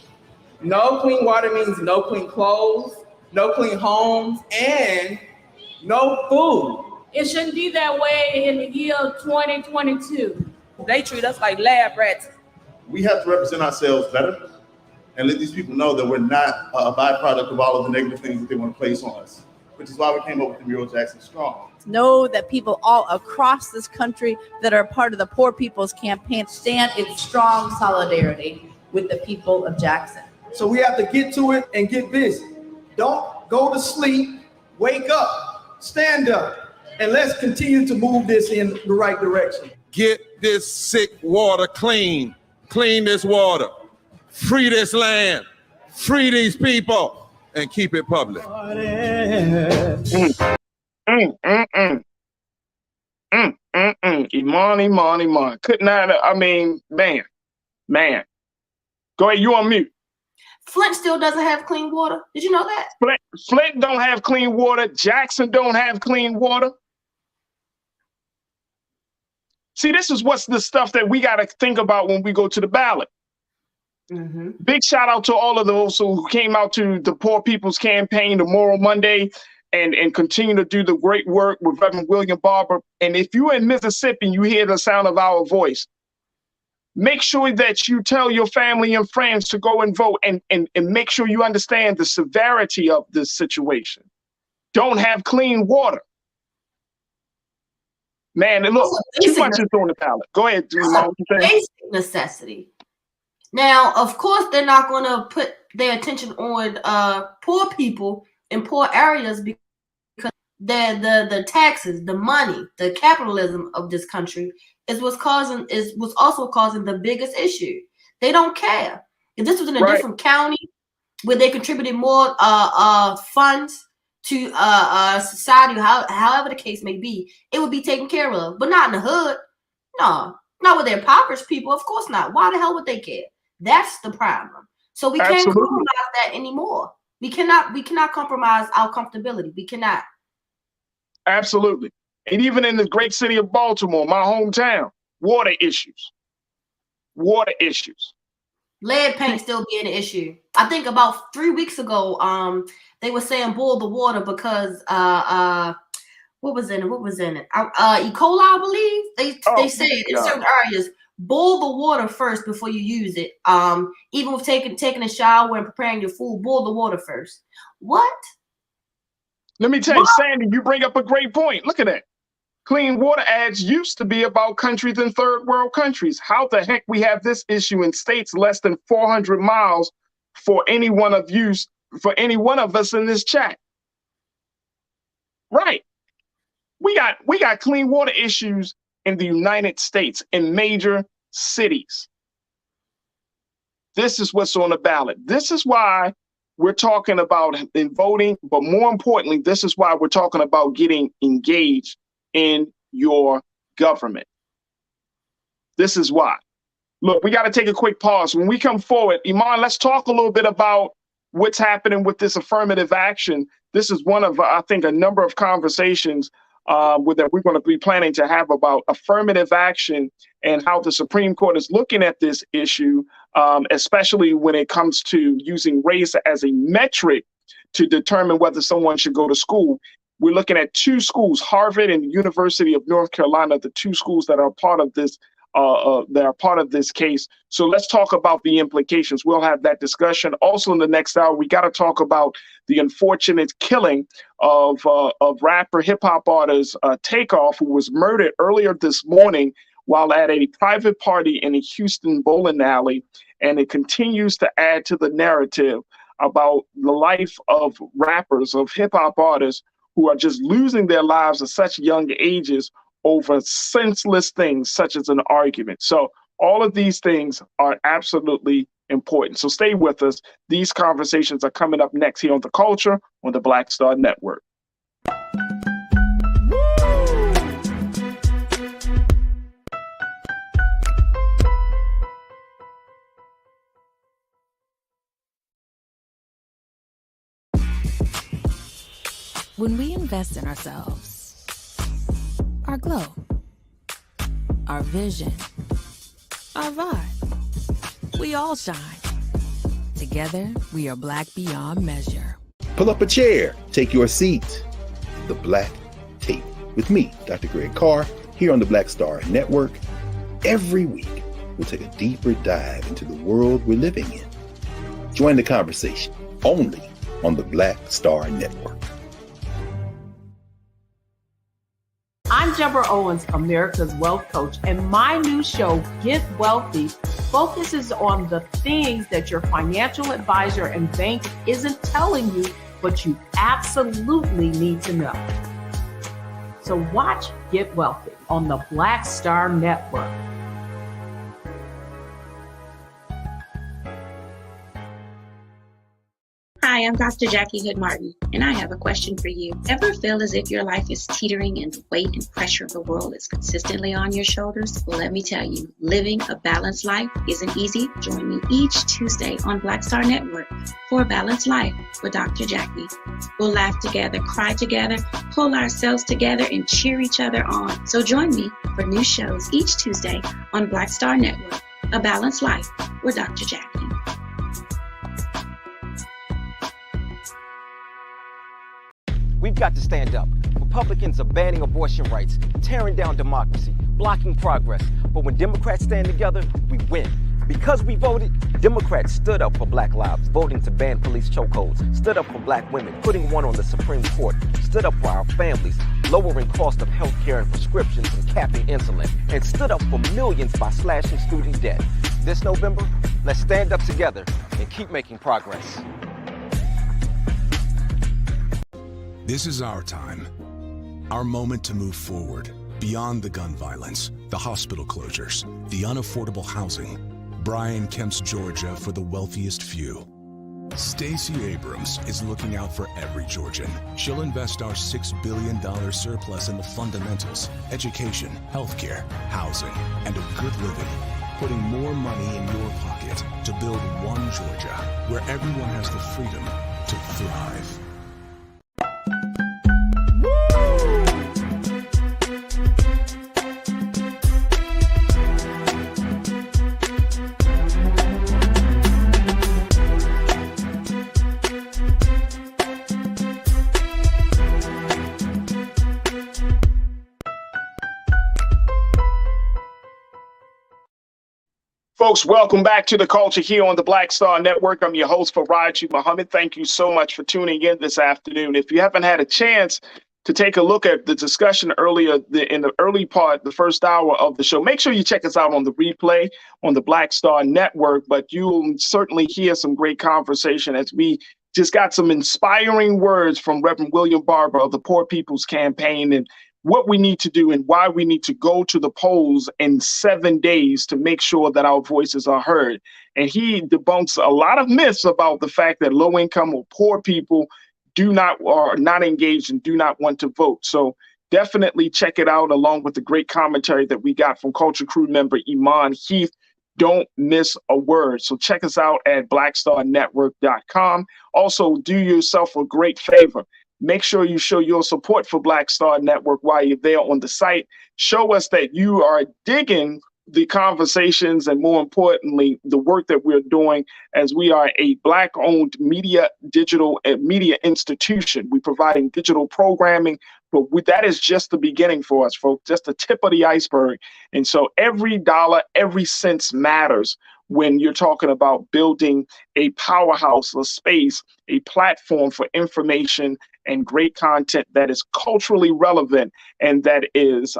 No clean water means no clean clothes, no clean homes, and no food. It shouldn't be that way in the year 2022. They treat us like lab rats. We have to represent ourselves better and let these people know that we're not a byproduct of all of the negative things that they want to place on us, which is why we came up with the Muriel Jackson Strong. Know that people all across this country that are part of the Poor People's Campaign stand in strong solidarity with the people of Jackson. So we have to get to it and get busy. Don't go to sleep, wake up, stand up, and let's continue to move this in the right direction. Get this sick water clean. Clean this water. Free this land. Free these people. And keep it public. Iman. Couldn't I mean, man. Go ahead, you on mute. Flint still doesn't have clean water. Did you know that? Flint don't have clean water. Jackson don't have clean water. See, this is what's the stuff that we got to think about when we go to the ballot. Mm-hmm. Big shout out to all of those who came out to the Poor People's Campaign, the Moral Monday, and continue to do the great work with Reverend William Barber. And if you're in Mississippi and you hear the sound of our voice, make sure that you tell your family and friends to go and vote and make sure you understand the severity of this situation. Don't have clean water. Man, and look, too much is on the ballot. Go ahead, basic necessity. Now, of course, they're not going to put their attention on poor people in poor areas because the taxes, the money, the capitalism of this country is what's also causing the biggest issue. They don't care. If this was in a different county where they contributed more funds to society, however the case may be, it would be taken care of, but not in the hood. No, not with their impoverished people. Of course not. Why the hell would they care? That's the problem. So we can't compromise that anymore. We cannot compromise our comfortability. We cannot. Absolutely. And even in the great city of Baltimore, my hometown, water issues. Lead paint still being an issue. I think about 3 weeks ago, they were saying boil the water because what was in it? E. coli, I believe. They said in certain areas, boil the water first before you use it. Even with taking a shower and preparing your food, boil the water first. What? Let me tell you, Sandy, you bring up a great point. Look at that. Clean water ads used to be about countries in third world countries. How the heck we have this issue in states less than 400 miles for any one of us in this chat? Right. We got clean water issues in the United States in major cities. This is what's on the ballot. This is why we're talking about in voting, but more importantly, this is why we're talking about getting engaged in your government. This is why. Look, we got to take a quick pause. When we come forward, Iman, let's talk a little bit about what's happening with this affirmative action. This is one of, I think, a number of conversations that we're going to be planning to have about affirmative action and how the Supreme Court is looking at this issue, especially when it comes to using race as a metric to determine whether someone should go to school. We're looking at two schools, Harvard and the University of North Carolina, the two schools that are part of this case. So let's talk about the implications. We'll have that discussion. Also in the next hour, we got to talk about the unfortunate killing of rapper hip hop artist Takeoff, who was murdered earlier this morning while at a private party in a Houston bowling alley. And it continues to add to the narrative about the life of rappers, of hip hop artists who are just losing their lives at such young ages over senseless things such as an argument. So all of these things are absolutely important. So stay with us. These conversations are coming up next here on The Culture on the Black Star Network. When we invest in ourselves, our glow, our vision, our vibe, we all shine. Together, we are Black beyond measure. Pull up a chair, take your seat. The Black Tape with me, Dr. Greg Carr, here on the Black Star Network. Every week, we'll take a deeper dive into the world we're living in. Join the conversation only on the Black Star Network. I'm Deborah Owens, America's Wealth Coach, and my new show, Get Wealthy, focuses on the things that your financial advisor and bank isn't telling you, but you absolutely need to know. So watch Get Wealthy on the Black Star Network. Hi, I'm Dr. Jackie Hood Martin, and I have a question for you. Ever feel as if your life is teetering and the weight and pressure of the world is consistently on your shoulders? Well, let me tell you, living a balanced life isn't easy. Join me each Tuesday on Black Star Network for A Balanced Life with Dr. Jackie. We'll laugh together, cry together, pull ourselves together, and cheer each other on. So join me for new shows each Tuesday on Black Star Network, A Balanced Life with Dr. Jackie. We've got to stand up. Republicans are banning abortion rights, tearing down democracy, blocking progress. But when Democrats stand together, we win. Because we voted, Democrats stood up for Black lives, voting to ban police chokeholds, stood up for Black women, putting one on the Supreme Court, stood up for our families, lowering cost of health care and prescriptions and capping insulin, and stood up for millions by slashing student debt. This November, let's stand up together and keep making progress. This is our time, our moment to move forward, beyond the gun violence, the hospital closures, the unaffordable housing. Brian Kemp's Georgia for the wealthiest few. Stacey Abrams is looking out for every Georgian. She'll invest our $6 billion surplus in the fundamentals, education, healthcare, housing, and a good living, putting more money in your pocket to build one Georgia where everyone has the freedom to thrive. Folks, welcome back to The Culture here on the Black Star Network. I'm your host, Farajii Muhammad. Thank you so much for tuning in this afternoon. If you haven't had a chance to take a look at the discussion earlier in the early part, the first hour of the show, make sure you check us out on the replay on the Black Star Network. But you'll certainly hear some great conversation as we just got some inspiring words from Reverend William Barber of the Poor People's Campaign and what we need to do and why we need to go to the polls in 7 days to make sure that our voices are heard. And he debunks a lot of myths about the fact that low income or poor people are not engaged and do not want to vote. So definitely check it out along with the great commentary that we got from Culture Crew member Iman Heath. Don't miss a word. So check us out at blackstarnetwork.com. Also, do yourself a great favor. Make sure you show your support for Black Star Network while you're there on the site. Show us that you are digging the conversations and, more importantly, the work that we're doing, as we are a Black-owned digital media institution. We're providing digital programming, but that is just the beginning for us, folks, just the tip of the iceberg. And so every dollar, every cent matters when you're talking about building a powerhouse, a space, a platform for information and great content that is culturally relevant and that is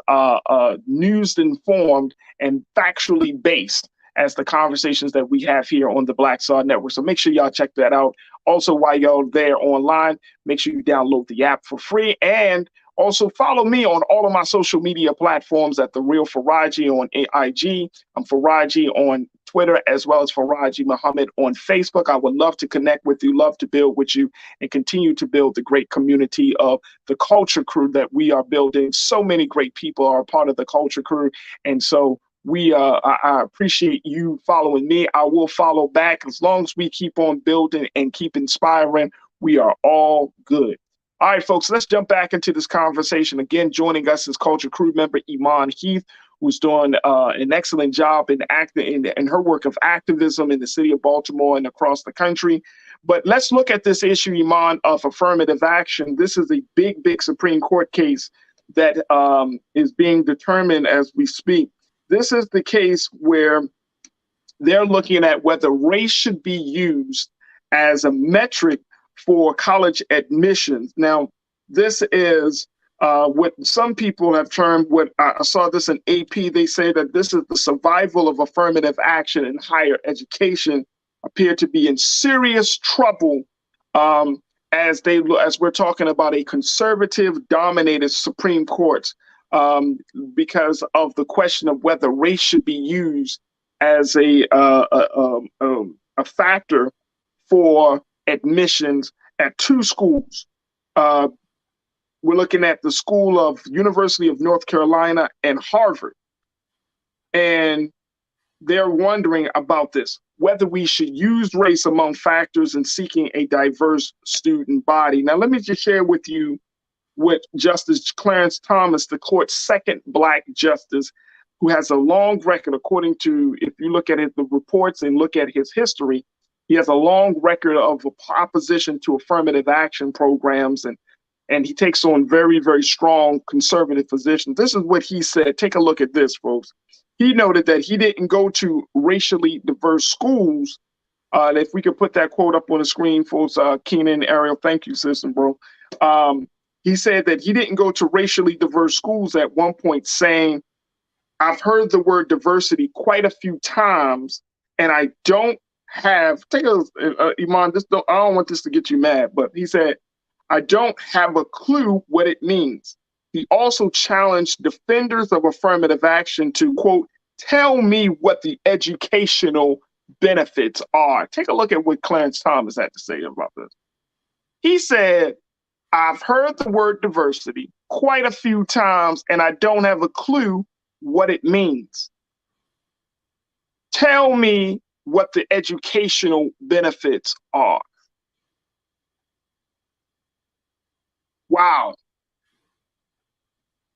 news informed and factually based, as the conversations that we have here on the Black Star Network. So make sure y'all check that out. Also, while y'all there online, make sure you download the app for free, and also follow me on all of my social media platforms at The Real Farajii on IG. I'm Farajii on Twitter, as well as Farajii Muhammad on Facebook. I would love to connect with you, love to build with you, and continue to build the great community of the Culture Crew that we are building. So many great people are a part of the Culture Crew, and so I appreciate you following me. I will follow back. As long as we keep on building and keep inspiring, we are all good. All right, folks, let's jump back into this conversation. Again, joining us is Culture Crew member Iman Heath, who's doing an excellent job in her work of activism in the city of Baltimore and across the country. But let's look at this issue, Iman, of affirmative action. This is a big, big Supreme Court case that is being determined as we speak. This is the case where they're looking at whether race should be used as a metric for college admissions. Now, this is what some people have termed, what I saw this in AP, they say that this is the survival of affirmative action in higher education appear to be in serious trouble as we're talking about a conservative dominated Supreme Court because of the question of whether race should be used as a factor for admissions at two schools. We're looking at the school of University of North Carolina and Harvard. And they're wondering about this, whether we should use race among factors in seeking a diverse student body. Now, let me just share with you what Justice Clarence Thomas, the court's second Black justice, who has a long record, according to, if you look at the reports and look at his history, he has a long record of opposition to affirmative action programs, and he takes on very, very strong conservative positions. This is what he said. Take a look at this, folks. He noted that he didn't go to racially diverse schools. And if we could put that quote up on the screen, folks, Keenan, Ariel, thank you, sister, bro. He said that he didn't go to racially diverse schools at one point, saying, I've heard the word diversity quite a few times, and I don't have, Iman, I don't want this to get you mad, but he said, I don't have a clue what it means. He also challenged defenders of affirmative action to, quote, tell me what the educational benefits are. Take a look at what Clarence Thomas had to say about this. He said, I've heard the word diversity quite a few times, and I don't have a clue what it means. Tell me what the educational benefits are. Wow.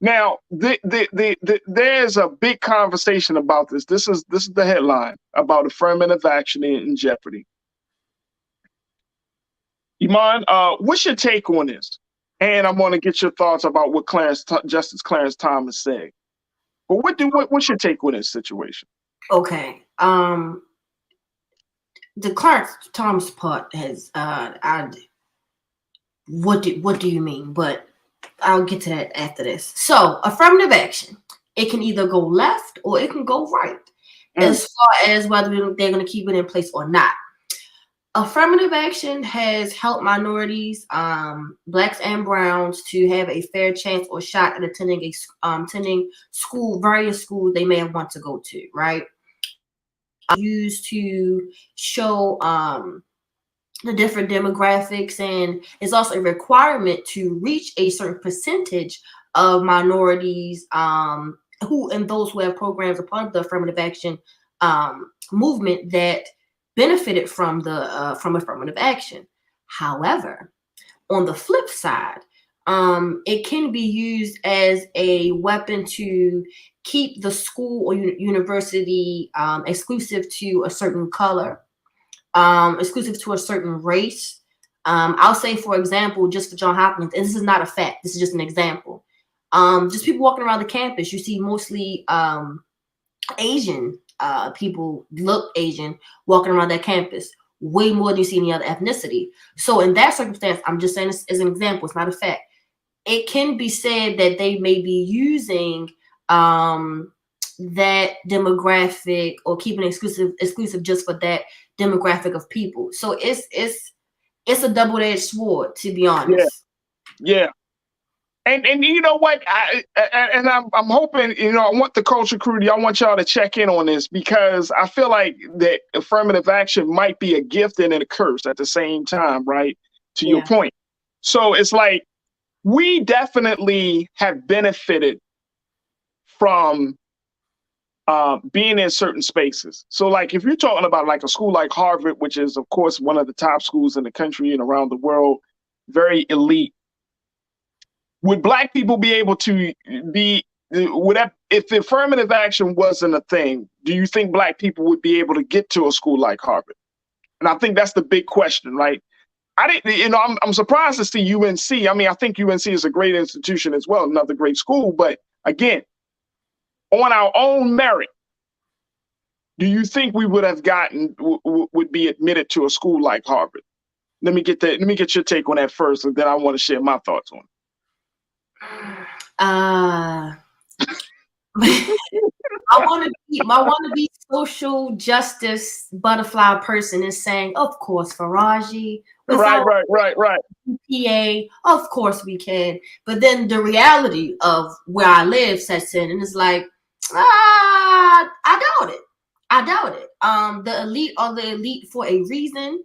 Now, there's a big conversation about this. This is the headline about affirmative action in jeopardy. Iman, what's your take on this? And I want to get your thoughts about what Justice Clarence Thomas said. But what's your take on this situation? Okay. The Clarence Thomas part has what do you mean? But I'll get to that after this. So affirmative action, it can either go left or it can go right, as far as whether they're going to keep it in place or not. Affirmative action has helped minorities, Blacks and Browns, to have a fair chance or shot at attending school, various schools they may have want to go to, right? Used to show the different demographics, and it's also a requirement to reach a certain percentage of minorities who and those who have programs upon the affirmative action movement that benefited from affirmative action. However, on the flip side, it can be used as a weapon to keep the school or university exclusive to a certain color, exclusive to a certain race. I'll say, for example, just for John Hopkins, and this is not a fact, this is just an example. Just people walking around the campus, you see mostly Asian people, look Asian, walking around that campus, way more than you see any other ethnicity. So in that circumstance, I'm just saying this as an example, it's not a fact. It can be said that they may be using that demographic or keeping exclusive just for that demographic of people. So it's a double-edged sword, to be honest. Yeah. And you know what? I'm hoping, I want the culture crew, I want y'all to check in on this, because I feel like that affirmative action might be a gift and a curse at the same time, right? To your point. So it's like, we definitely have benefited from being in certain spaces. So like, if you're talking about like a school like Harvard, which is of course one of the top schools in the country and around the world, very elite, would Black people be able to be, if affirmative action wasn't a thing, do you think Black people would be able to get to a school like Harvard? And I think that's the big question, right? I'm surprised to see UNC. I mean, I think UNC is a great institution as well, another great school. But again, on our own merit, do you think we would have would be admitted to a school like Harvard? Let me get your take on that first, and then I want to share my thoughts on it. I want to be social justice butterfly person is saying, of course, Farajii. Right. PA, of course we can. But then the reality of where I live sets in, and it's like, I doubt it. The elite are the elite for a reason.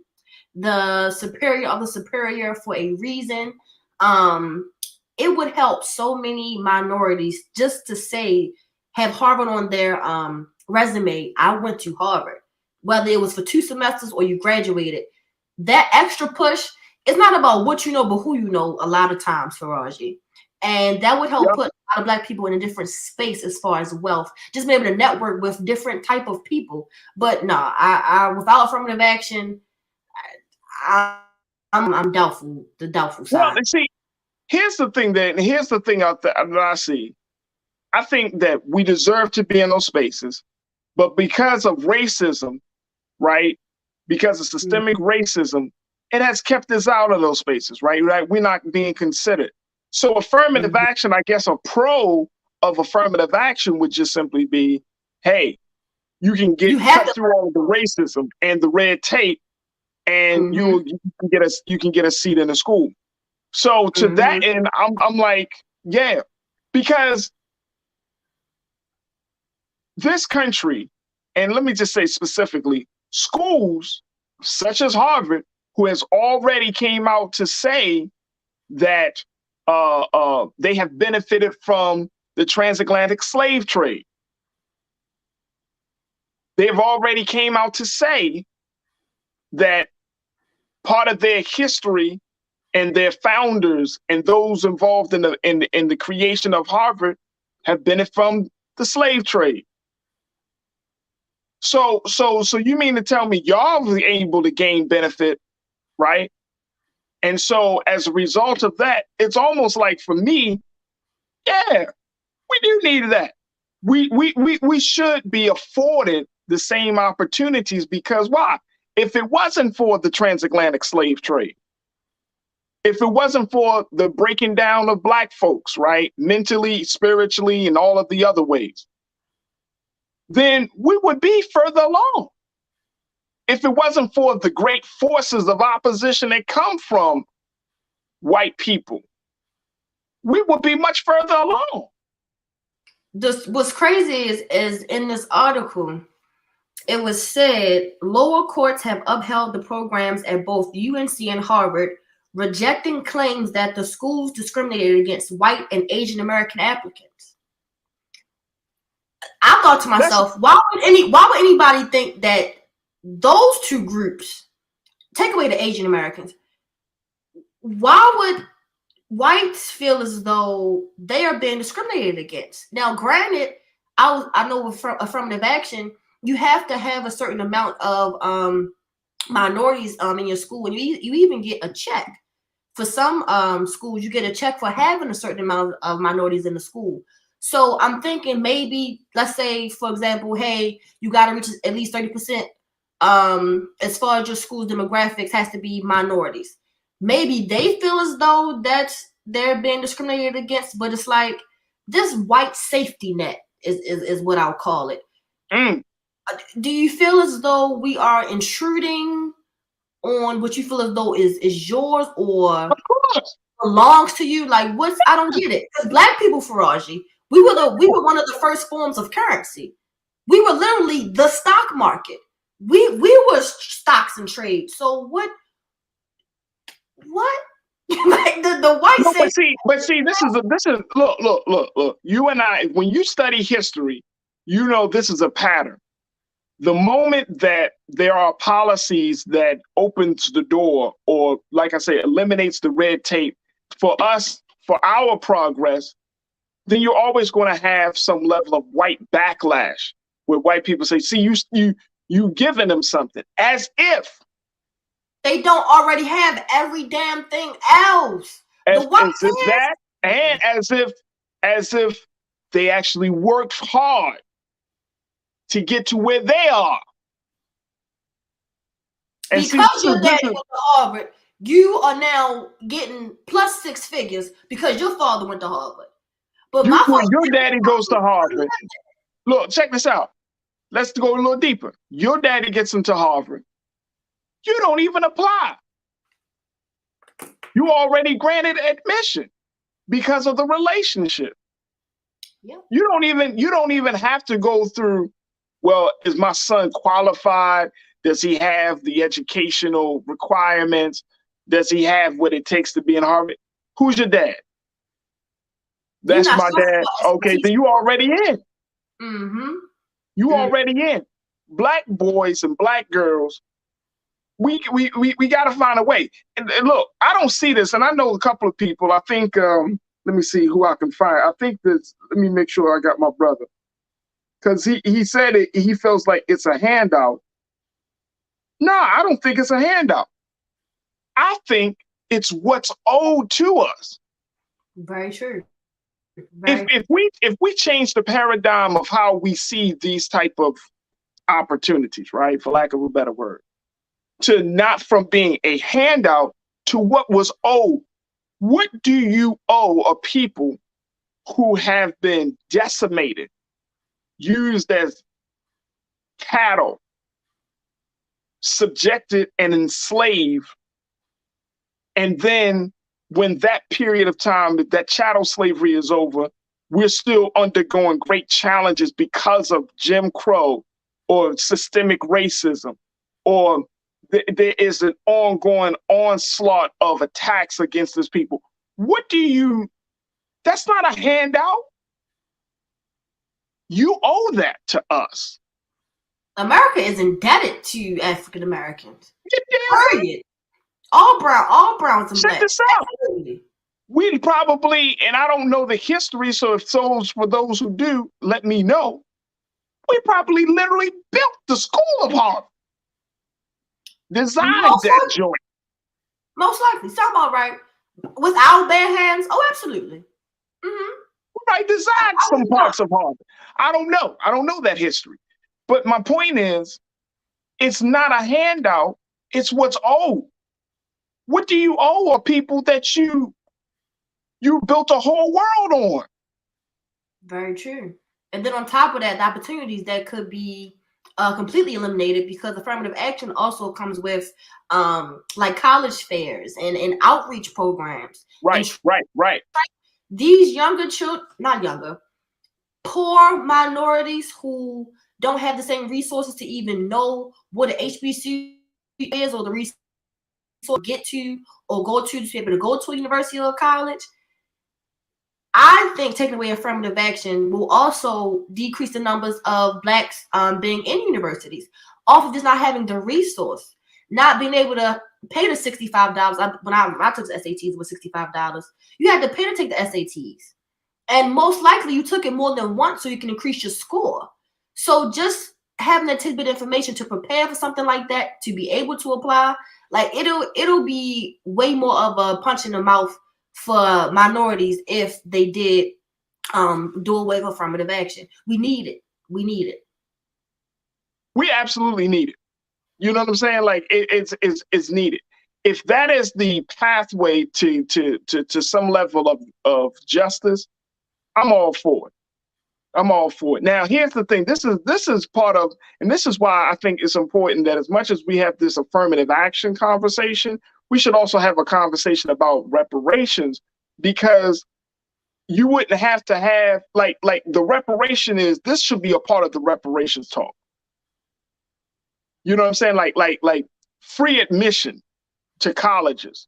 The superior are the superior for a reason. It would help so many minorities just to say, have Harvard on their resume. I went to Harvard, whether it was for 2 semesters or you graduated. That extra push is not about what you know, but who you know. A lot of times, Farajii, and that would help put a lot of Black people in a different space as far as wealth. Just be able to network with different type of people. But no, I without affirmative action, I'm doubtful. The doubtful side. Well, see, here's the thing out there that I see. I think that we deserve to be in those spaces, but because of racism, right? Because of systemic racism, it has kept us out of those spaces, right? We're not being considered. So affirmative action, I guess a pro of affirmative action would just simply be, hey, you can cut through all of the racism and the red tape, and you can get a seat in the school. So to that end, I'm like, yeah, because this country, and let me just say specifically, schools such as Harvard, who has already came out to say that they have benefited from the transatlantic slave trade. They've already came out to say that part of their history and their founders and those involved in the creation of Harvard have benefited from the slave trade. So you mean to tell me y'all were able to gain benefit, right? And so as a result of that, it's almost like for me, yeah, we do need that. We should be afforded the same opportunities, because why? If it wasn't for the transatlantic slave trade, if it wasn't for the breaking down of Black folks, right, mentally, spiritually, and all of the other ways, then we would be further along. If it wasn't for the great forces of opposition that come from white people, we would be much further along. What's crazy is in this article, it was said lower courts have upheld the programs at both UNC and Harvard, rejecting claims that the schools discriminated against white and Asian American applicants. I thought to myself, why would anybody think that those two groups, take away the Asian Americans, why would whites feel as though they are being discriminated against? Now, granted, I know with affirmative action, you have to have a certain amount of minorities in your school, and you even get a check. For some schools, you get a check for having a certain amount of minorities in the school. So I'm thinking maybe, let's say, for example, hey, you got to reach at least 30%. As far as your school's demographics has to be minorities. Maybe they feel as though they're being discriminated against, but it's like this white safety net is what I'll call it. Do you feel as though we are intruding on what you feel as though is yours or belongs to you? Like, I don't get it. Because Black people, Farajii, we were one of the first forms of currency. We were literally the stock market. We were stocks and trade. So what? Like the white. No, but see, this is look. You and I, when you study history, you know this is a pattern. The moment that there are policies that opens the door, or like I say, eliminates the red tape for us for our progress, then you're always going to have some level of white backlash where white people say, see, you giving them something, as if they don't already have every damn thing else. As if that, and as if they actually worked hard to get to where they are. And because your daddy went to Harvard, you are now getting plus 6 figures because your father went to Harvard. But your daddy goes to Harvard. Look, check this out. Let's go a little deeper. Your daddy gets into Harvard. You don't even apply. You already granted admission because of the relationship. Yeah. You don't even have to go through, well, is my son qualified? Does he have the educational requirements? Does he have what it takes to be in Harvard? Who's your dad? That's my dad. Okay, then you already in. Mm-hmm. You already in. Black boys and black girls, we got to find a way. And look, I don't see this, and I know a couple of people. I think, let me see who I can find. I think this, let me make sure I got my brother. Because he said he feels like it's a handout. No, I don't think it's a handout. I think it's what's owed to us. Very true. If we change the paradigm of how we see these type of opportunities, right, for lack of a better word, to not from being a handout to what was owed. What do you owe a people who have been decimated, used as cattle, subjected and enslaved, and then when that period of time, that chattel slavery is over, we're still undergoing great challenges because of Jim Crow or systemic racism, or there is an ongoing onslaught of attacks against these people. That's not a handout. You owe that to us. America is indebted to African Americans. Period. All browns and blacks. Check this out. We probably, and I don't know the history, so for those who do, let me know. We probably literally built the School of Harvard. Designed that joint. Most likely. Sound about right. With our bare hands? Oh, absolutely. Mm-hmm. Right, designed some parts of Harvard. I don't know. I don't know that history. But my point is, it's not a handout. It's what's owed. What do you owe a people that you built a whole world on? Very true. And then on top of that, the opportunities that could be completely eliminated because affirmative action also comes with like college fairs and outreach programs. Right. These younger children, not younger, poor minorities who don't have the same resources to even know what an HBCU is or the resource to get to or go to be able to go to a university or college. I think taking away affirmative action will also decrease the numbers of blacks being in universities off of just not having the resource, not being able to pay the $65. When I took the SATs, it was $65. You had to pay to take the SATs. And most likely you took it more than once so you can increase your score. So just having that tidbit information to prepare for something like that, to be able to apply, like it'll be way more of a punch in the mouth for minorities if they did do away with affirmative action. We need it. We absolutely need it. You know what I'm saying? Like it's needed. If that is the pathway to some level of justice, I'm all for it. I'm all for it. Now, here's the thing. This is part of, and this is why I think it's important that as much as we have this affirmative action conversation, we should also have a conversation about reparations, because you wouldn't have to have like the reparation is, this should be a part of the reparations talk. You know what I'm saying? Like free admission to colleges,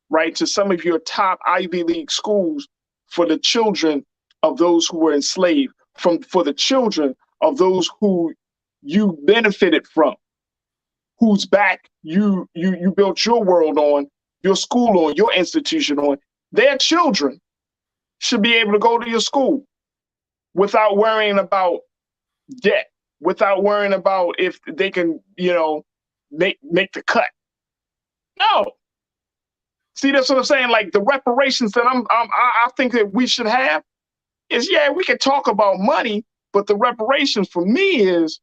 right? To some of your top Ivy League schools for the children of those who were enslaved, for the children of those who you benefited from, whose back you built your world on, your school on, your institution on. their children should be able to go to your school without worrying about debt, without worrying about if they can, make the cut. No. See, that's what I'm saying. Like the reparations that I think that we should have is, yeah, we can talk about money, but the reparations for me is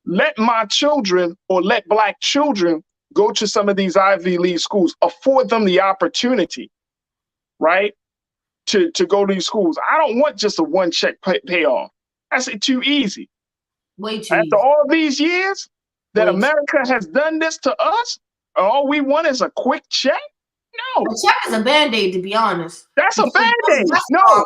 let my children or let Black children go to some of these Ivy League schools, afford them the opportunity, right, to go to these schools. I don't want just a one check payoff. That's too easy. Way too After easy. all these years that America has done this to us, all we want is a quick check? No. A check is a Band-Aid, to be honest. That's a Band-Aid. No, I'm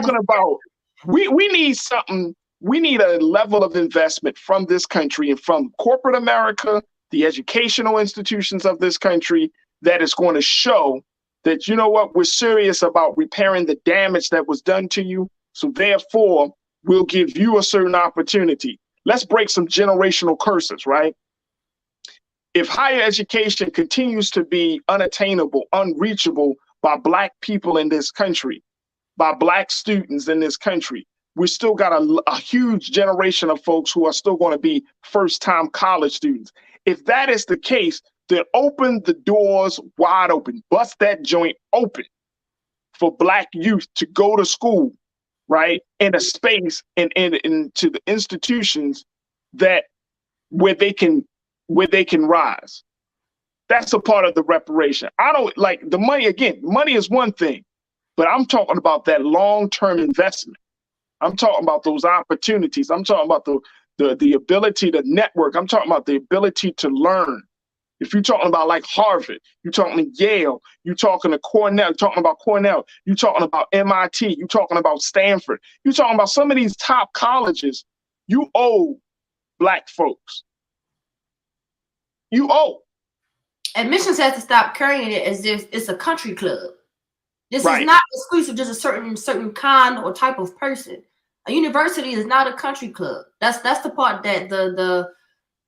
talking about we need something. We need a level of investment from this country and from corporate America, the educational institutions of this country, that is going to show that, you know what, we're serious about repairing the damage that was done to you. So therefore, we'll give you a certain opportunity. Let's break some generational curses, right? If higher education continues to be unattainable, unreachable by Black people in this country, by Black students in this country, we still got a huge generation of folks who are still going to be first-time college students. If that is the case, then open the doors wide open, bust that joint open for Black youth to go to school, right, in a space and into the institutions that where they can rise. That's a part of the reparation. I don't like the money. Again, money is one thing, but I'm talking about that long-term investment. I'm talking about those opportunities. I'm talking about the ability to network. I'm talking about the ability to learn. If you're talking about like Harvard, you're talking to Yale, you're talking to Cornell, you're talking about Cornell, you're talking about MIT, you're talking about Stanford, you're talking about some of these top colleges, you owe Black folks. You owe. Admissions has to stop carrying it as if it's a country club. This Right. is not exclusive to just a certain kind or type of person. A university is not a country club. That's the part that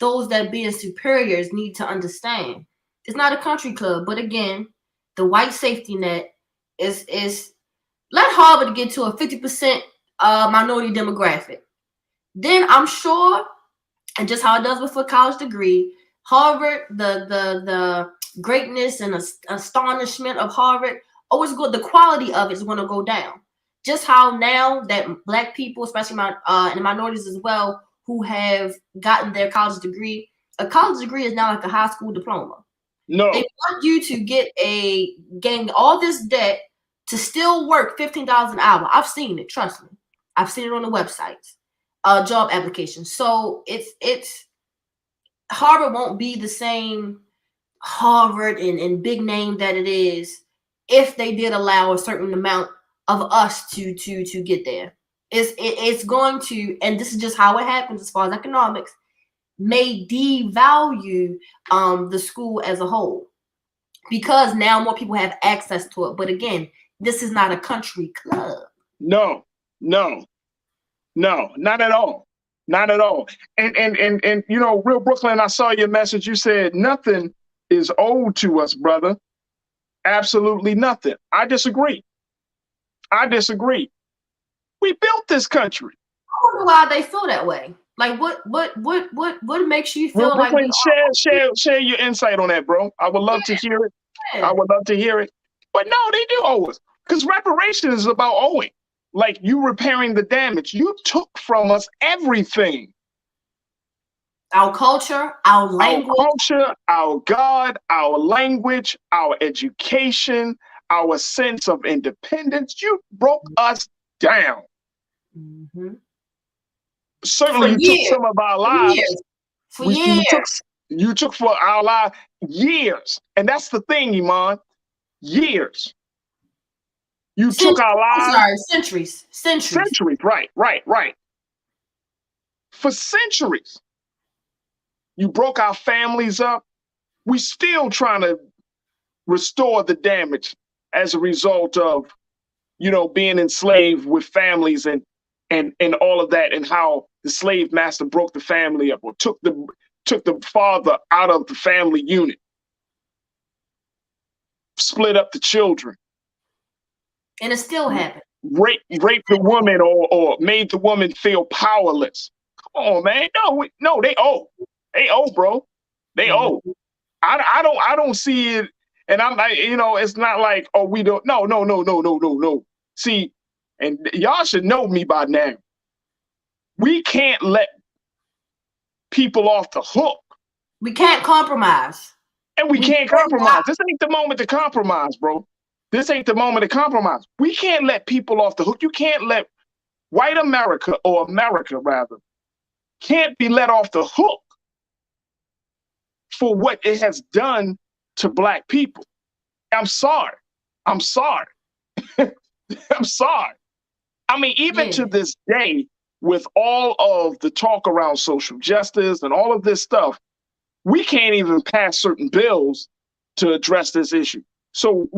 those that being superiors need to understand. It's not a country club, but again, the white safety net is let Harvard get to a 50% minority demographic. Then I'm sure, and just how it does with a college degree, Harvard, the greatness and astonishment of Harvard, always good. The quality of it is going to go down. Just how now that Black people, especially and minorities as well, who have gotten their college degree, a college degree is now like a high school diploma. No. They want you to gain all this debt to still work $15 an hour. I've seen it, trust me. I've seen it on the websites, job applications. So it's Harvard won't be the same Harvard and big name that it is if they did allow a certain amount of us to get there. It's going to, and this is just how it happens as far as economics, may devalue the school as a whole because now more people have access to it. But again, this is not a country club. No, not at all. Not at all. And you know, Real Brooklyn, I saw your message. You said nothing is owed to us, brother. Absolutely nothing. I disagree. We built this country. I wonder why they feel that way. Like what makes you feel Real like Brooklyn, share your insight on that, bro. I would love to hear it. I would love to hear it. But no, they do owe us. Because reparations is about owing. Like you repairing the damage. You took from us everything. Our culture, our language. Our culture, our God, our language, our education, our sense of independence. You broke us down. Mm-hmm. Certainly you took some of our lives. For years. You took for our lives years. And that's the thing, Iman. Years. You took our lives. Centuries. Right. For centuries. You broke our families up. We still trying to restore the damage as a result of, you know, being enslaved with families and all of that, and how the slave master broke the family up or took the father out of the family unit, split up the children. And it still happened. Rape the woman or made the woman feel powerless. Come on, man. No, they owe. They owe, bro. They owe. I don't see it. And I'm like, it's not like, oh, we don't. No. See, and y'all should know me by now. We can't let people off the hook. We can't compromise. And we can't compromise. This ain't the moment to compromise, bro. This ain't the moment to compromise. We can't let people off the hook. You can't let white America, or America rather, can't be let off the hook for what it has done to Black people. I'm sorry. I'm sorry. I'm sorry. I mean, even to this day, with all of the talk around social justice and all of this stuff, we can't even pass certain bills to address this issue. So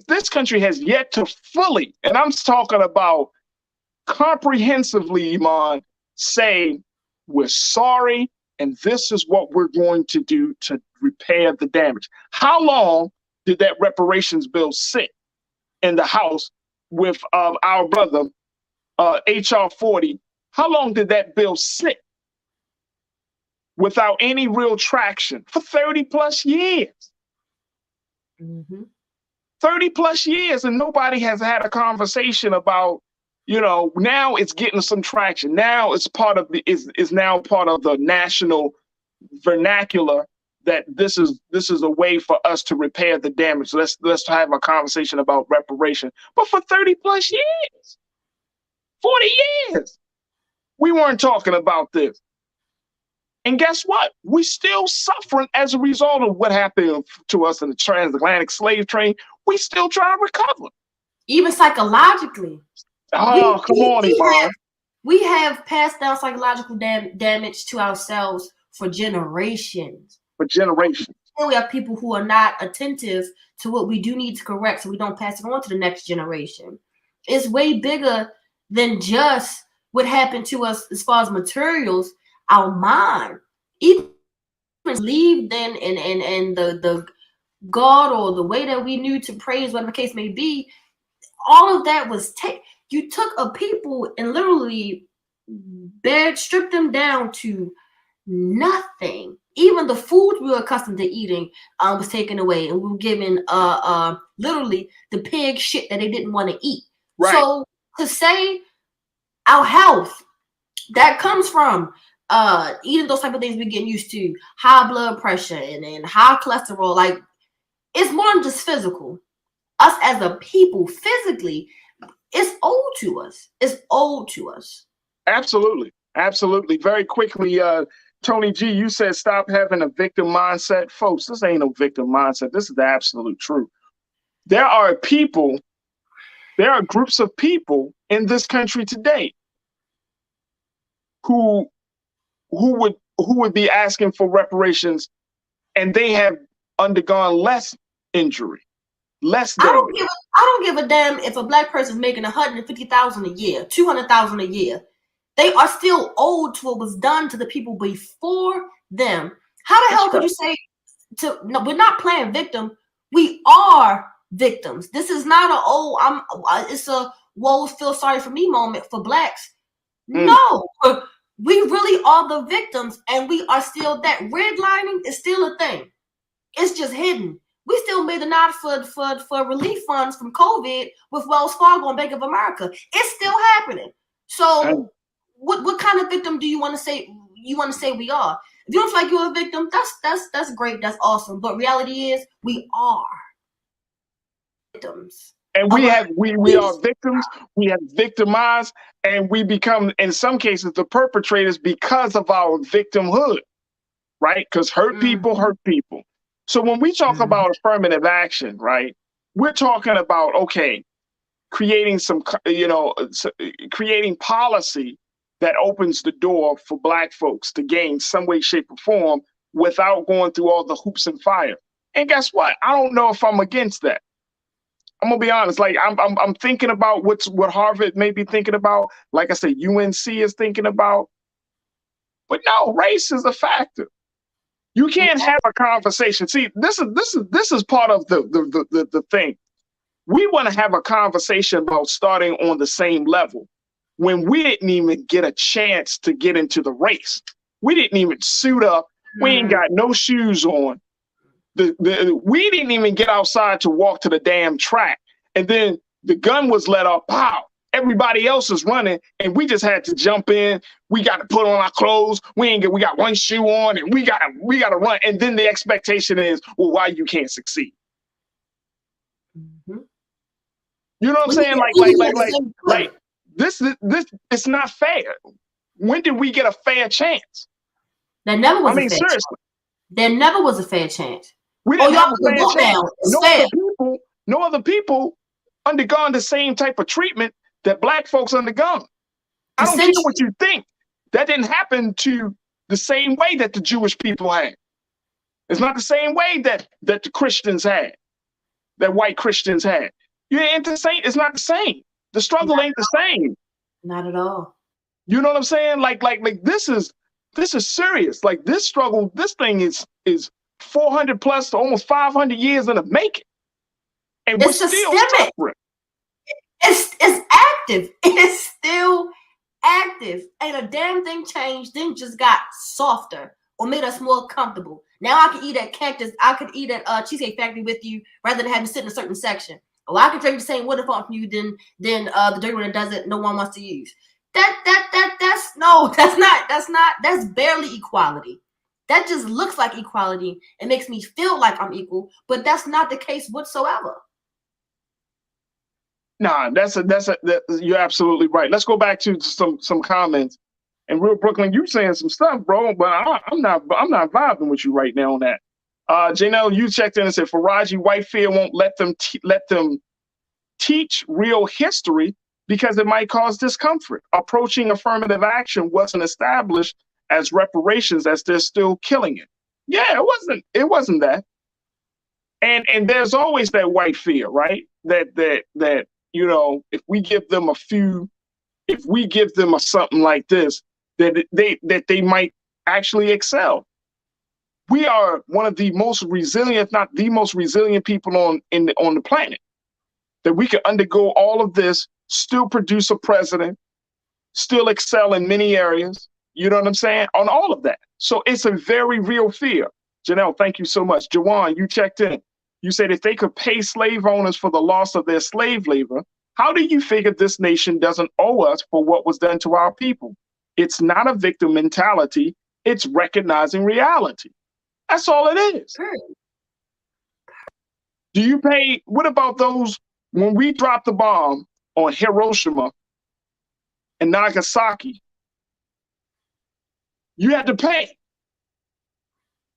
this country has yet to fully, and I'm talking about comprehensively, Iman, say, we're sorry, and this is what we're going to do to repair the damage. How long did that reparations bill sit in the House with our brother, HR 40? How long did that bill sit without any real traction? For 30 plus years. 30 plus years, and nobody has had a conversation about, now it's getting some traction. Now it's part of is now part of the national vernacular that this is a way for us to repair the damage. So let's have a conversation about reparation. But for 30 plus years, 40 years, we weren't talking about this. And guess what? We still suffering as a result of what happened to us in the transatlantic slave trade. We still trying to recover. Even psychologically. Oh, come on, Iman. We have passed down psychological damage to ourselves for generations. For generations. And we have people who are not attentive to what we do need to correct, so we don't pass it on to the next generation. It's way bigger than just what happened to us as far as materials. Our mind, even believed in and the God or the way that we knew to praise, whatever the case may be, all of that was you took a people and literally stripped them down to nothing. Even the food we were accustomed to eating was taken away, and we were given literally the pig shit that they didn't want to eat. Right. So to say our health, that comes from eating those type of things we're getting used to, high blood pressure and high cholesterol. Like, it's more than just physical. Us as a people, physically, it's owed to us. It's owed to us. Absolutely. Absolutely. Very quickly, Tony G, you said stop having a victim mindset. Folks, this ain't no victim mindset. This is the absolute truth. There are groups of people in this country today who would be asking for reparations, and they have undergone less injury, less damage. I don't give a damn if a Black person is making $150,000 a year, $200,000 a year. They are still owed to what was done to the people before them. How the hell could you say no, we're not playing victim? We are victims. This is not it's a whoa, feel sorry for me moment for Blacks. No. We really are the victims, and we are still that. Redlining is still a thing. It's just hidden. We still made a nod for relief funds from COVID with Wells Fargo and Bank of America. It's still happening. So what kind of victim do you want to say we are? If you don't feel like you're a victim, that's great, that's awesome. But reality is we are victims. And we are victims, we have victimized, and we become, in some cases, the perpetrators because of our victimhood, right? Because hurt people hurt people. So when we talk about affirmative action, right, we're talking about, okay, creating creating policy that opens the door for Black folks to gain some way, shape, or form without going through all the hoops and fire. And guess what? I don't know if I'm against that. I'm gonna be honest. Like I'm thinking about what Harvard may be thinking about. Like I said, UNC is thinking about. But no, race is a factor. You can't have a conversation. See, this is part of the thing. we want to have a conversation about starting on the same level when we didn't even get a chance to get into the race. We didn't even suit up. We ain't got no shoes on. We didn't even get outside to walk to the damn track. And then the gun was let off. Pow! Everybody else is running, and we just had to jump in. We got to put on our clothes. We got one shoe on, and we gotta run. And then the expectation is, well, why you can't succeed? Mm-hmm. You know what I'm saying? Like this, it's not fair. When did we get a fair chance? There never was I mean, a fair seriously. chance. There never was a fair chance. We didn't have a fair y'all chance. now. No other people undergone the same type of treatment that Black folks undergone. I don't care what you think. That didn't happen to the same way that the Jewish people had. It's not the same way that the Christians had, that white Christians had. You ain't the same. It's not the same. The struggle ain't the same. Not at all. You know what I'm saying? Like this is serious. Like this struggle, this thing is 400 plus to almost 500 years in the making. And It's we're still systemic. suffering. It's active. It's still active. Ain't a damn thing changed. Then just got softer or made us more comfortable. Now I can eat at Cactus. I could eat at Cheesecake Factory with you rather than having to sit in a certain section. Or I can drink the same water from you than the dirty one that doesn't no one wants to use. That's barely equality. That just looks like equality and makes me feel like I'm equal, but that's not the case whatsoever. Nah, you're absolutely right. Let's go back to some comments. And Real Brooklyn, you saying some stuff, bro, but I'm not vibing with you right now on that. Janelle, you checked in and said Farajii white fear won't let them teach real history because it might cause discomfort. Approaching affirmative action wasn't established as reparations as they're still killing it. Yeah, it wasn't that. And there's always that white fear, right? That you know, if we give them something like this, that they might actually excel. We are one of the most resilient, if not the most resilient people on the planet. That we can undergo all of this, still produce a president, still excel in many areas. You know what I'm saying? On all of that. So it's a very real fear. Janelle, thank you so much. Jawan, you checked in. You said if they could pay slave owners for the loss of their slave labor, how do you figure this nation doesn't owe us for what was done to our people? It's not a victim mentality. It's recognizing reality. That's all it is. Do you pay? What about those when we dropped the bomb on Hiroshima and Nagasaki? You had to pay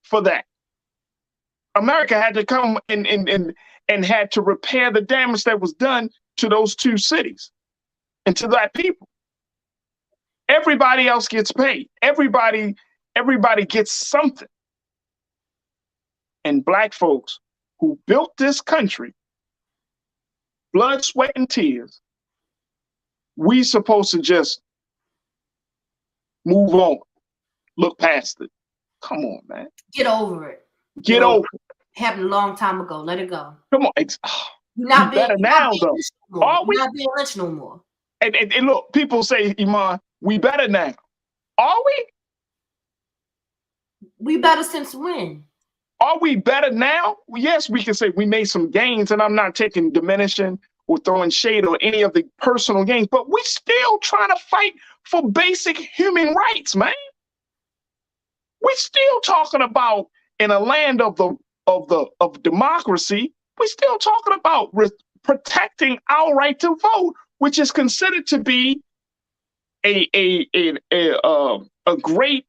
for that. America had to come and had to repair the damage that was done to those two cities and to that people. Everybody else gets paid. Everybody gets something. And Black folks who built this country, blood, sweat, and tears, we supposed to just move on, look past it. Come on, man. Get over it. Get over it. Happened a long time ago. Let it go. Come on. You're not being now, though. Are we not being lynched no more? And look, people say, Iman, we better now. Are we? We better since when? Are we better now? Yes, we can say we made some gains, and I'm not taking diminishing or throwing shade or any of the personal gains, but we still trying to fight for basic human rights, man. We're still talking about in a land of democracy, we're still talking about protecting our right to vote, which is considered to be a great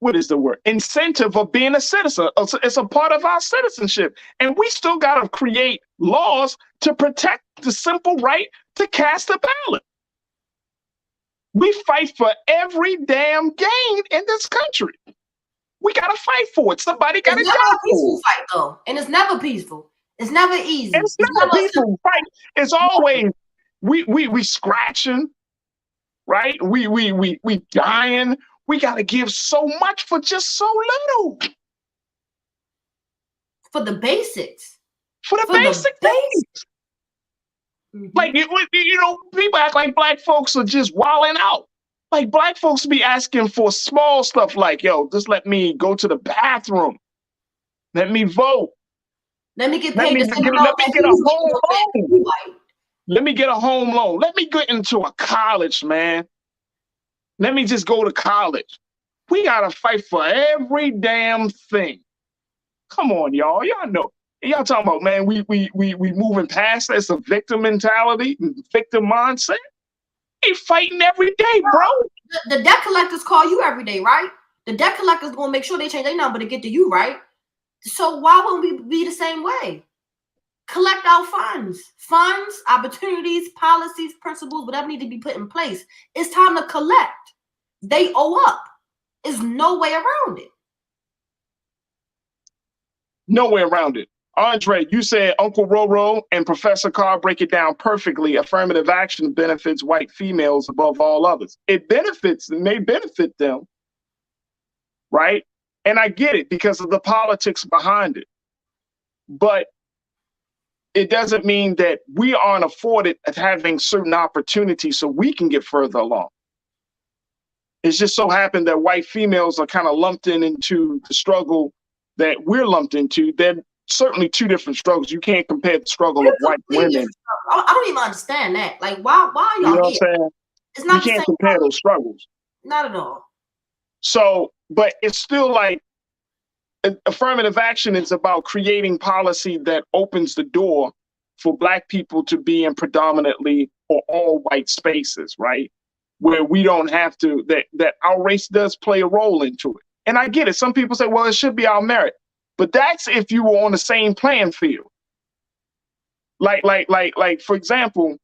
what is the word? Incentive of being a citizen. It's a part of our citizenship. And we still got to create laws to protect the simple right to cast a ballot. We fight for every damn gain in this country. We got to fight for it. Somebody got to die for it. It's never a peaceful fight, though. And it's never peaceful. It's never easy. It's never a peaceful fight. It's always, we scratching, right? We dying. We got to give so much for just so little. For the basics. For the basic things. Like, you know, people act like black folks are just wilding out. Like, black folks be asking for small stuff like, yo, just let me go to the bathroom. Let me vote. Let me get Let paid me the get same a amount that home loan. white. Let me get a home loan. Let me get into a college, man. Let me just go to college. We gotta fight for every damn thing. Come on, y'all. Y'all know. Y'all talking about, man, we moving past that. It's a victim mentality, victim mindset. They fighting every day, bro. The debt collectors call you every day, right? The debt collectors gonna make sure they change their number to get to you, right? So why wouldn't we be the same way? Collect our funds, opportunities, policies, principles, whatever need to be put in place. It's time to collect. They owe up. There's no way around it. No way around it. Andre, you said Uncle Roro and Professor Carr break it down perfectly. Affirmative action benefits white females above all others. It may benefit them, right? And I get it because of the politics behind it. But it doesn't mean that we aren't afforded at having certain opportunities so we can get further along. It's just so happened that white females are kind of lumped into the struggle that we're lumped into. They're certainly two different struggles. You can't compare the struggle of white women. I don't even understand that. Like, why are y'all You know what I'm here? saying? It's not You the can't same compare those struggles. Not at all. So, but it's still like affirmative action is about creating policy that opens the door for Black people to be in predominantly or all white spaces, right? Where we don't have to, that our race does play a role into it. And I get it. Some people say, well, it should be our merit. But that's if you were on the same playing field. Like, for example,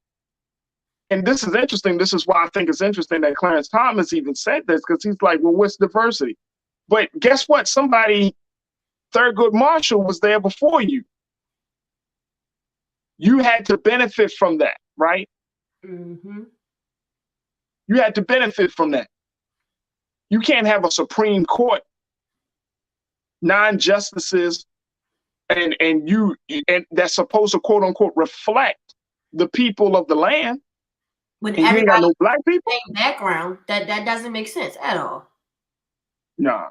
and this is interesting. This is why I think it's interesting that Clarence Thomas even said this, because he's like, well, what's diversity? But guess what? Somebody, Thurgood Marshall, was there before you. You had to benefit from that, right? Mm-hmm. You had to benefit from that. You can't have a Supreme Court, 9 justices, and that's supposed to quote unquote reflect the people of the land. When and you ain't got no Black people. Same background, that doesn't make sense at all. Nah.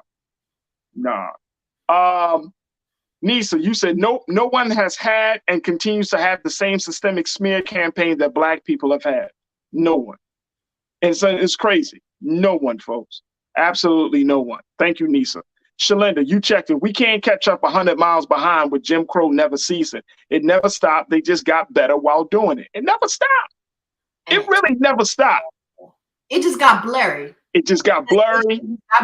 Nisa, you said no one has had and continues to have the same systemic smear campaign that Black people have had. No one. And so it's crazy. No one, folks. Absolutely no one. Thank you, Nisa. Shalinda, you checked it. We can't catch up 100 miles behind with Jim Crow never ceasing. It never stopped. They just got better while doing it. It never stopped. It really never stopped. It just got blurry. It just got blurry.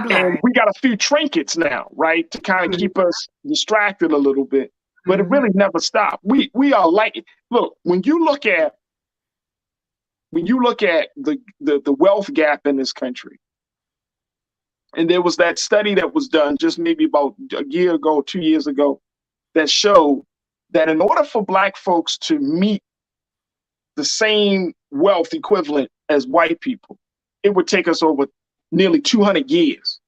And we got a few trinkets now, right, to kind of keep us distracted a little bit. But it really never stopped. We are like, look, when you look at the wealth gap in this country, and there was that study that was done just maybe about a year ago, 2 years ago, that showed that in order for Black folks to meet the same wealth equivalent as white people, it would take us over nearly 200 years.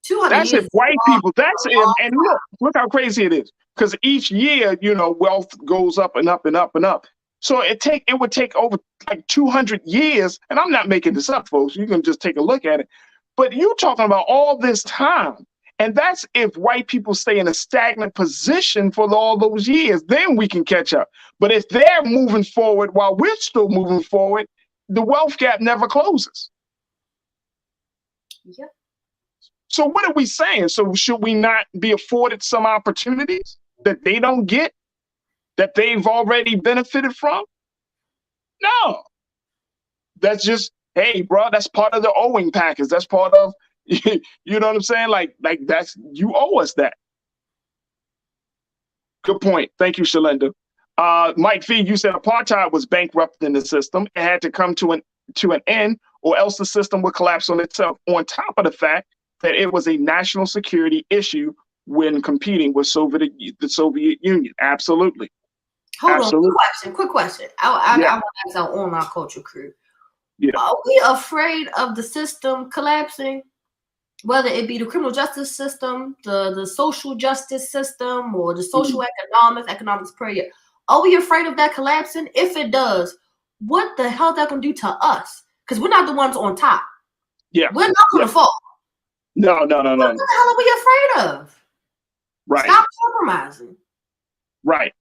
200 that's years. If white people, that's if, and look how crazy it is. Because each year, wealth goes up and up and up and up. So it would take over like 200 years, and I'm not making this up, folks. You can just take a look at it. But you're talking about all this time, and that's if white people stay in a stagnant position for all those years. Then we can catch up. But if they're moving forward while we're still moving forward, the wealth gap never closes. Yep. So what are we saying? So should we not be afforded some opportunities that they don't get, that they've already benefited from? No. That's just, hey, bro, that's part of the owing package. That's part of, you know what I'm saying? Like that's, you owe us that. Good point. Thank you, Shalinda. Mike V, you said apartheid was bankrupting the system. It had to come to an end, or else the system would collapse on itself. On top of the fact that it was a national security issue when competing with the Soviet Union. Absolutely. Hold on, quick question. I want to ask our online culture crew. Yeah. Are we afraid of the system collapsing? whether it be the criminal justice system, the social justice system, or the social Mm-hmm. economics period. Are we afraid of that collapsing? If it does, what the hell is that going to do to us? Because we're not the ones on top. Yeah. We're not going to fall. No. What the hell are we afraid of? Right. Stop compromising. Right.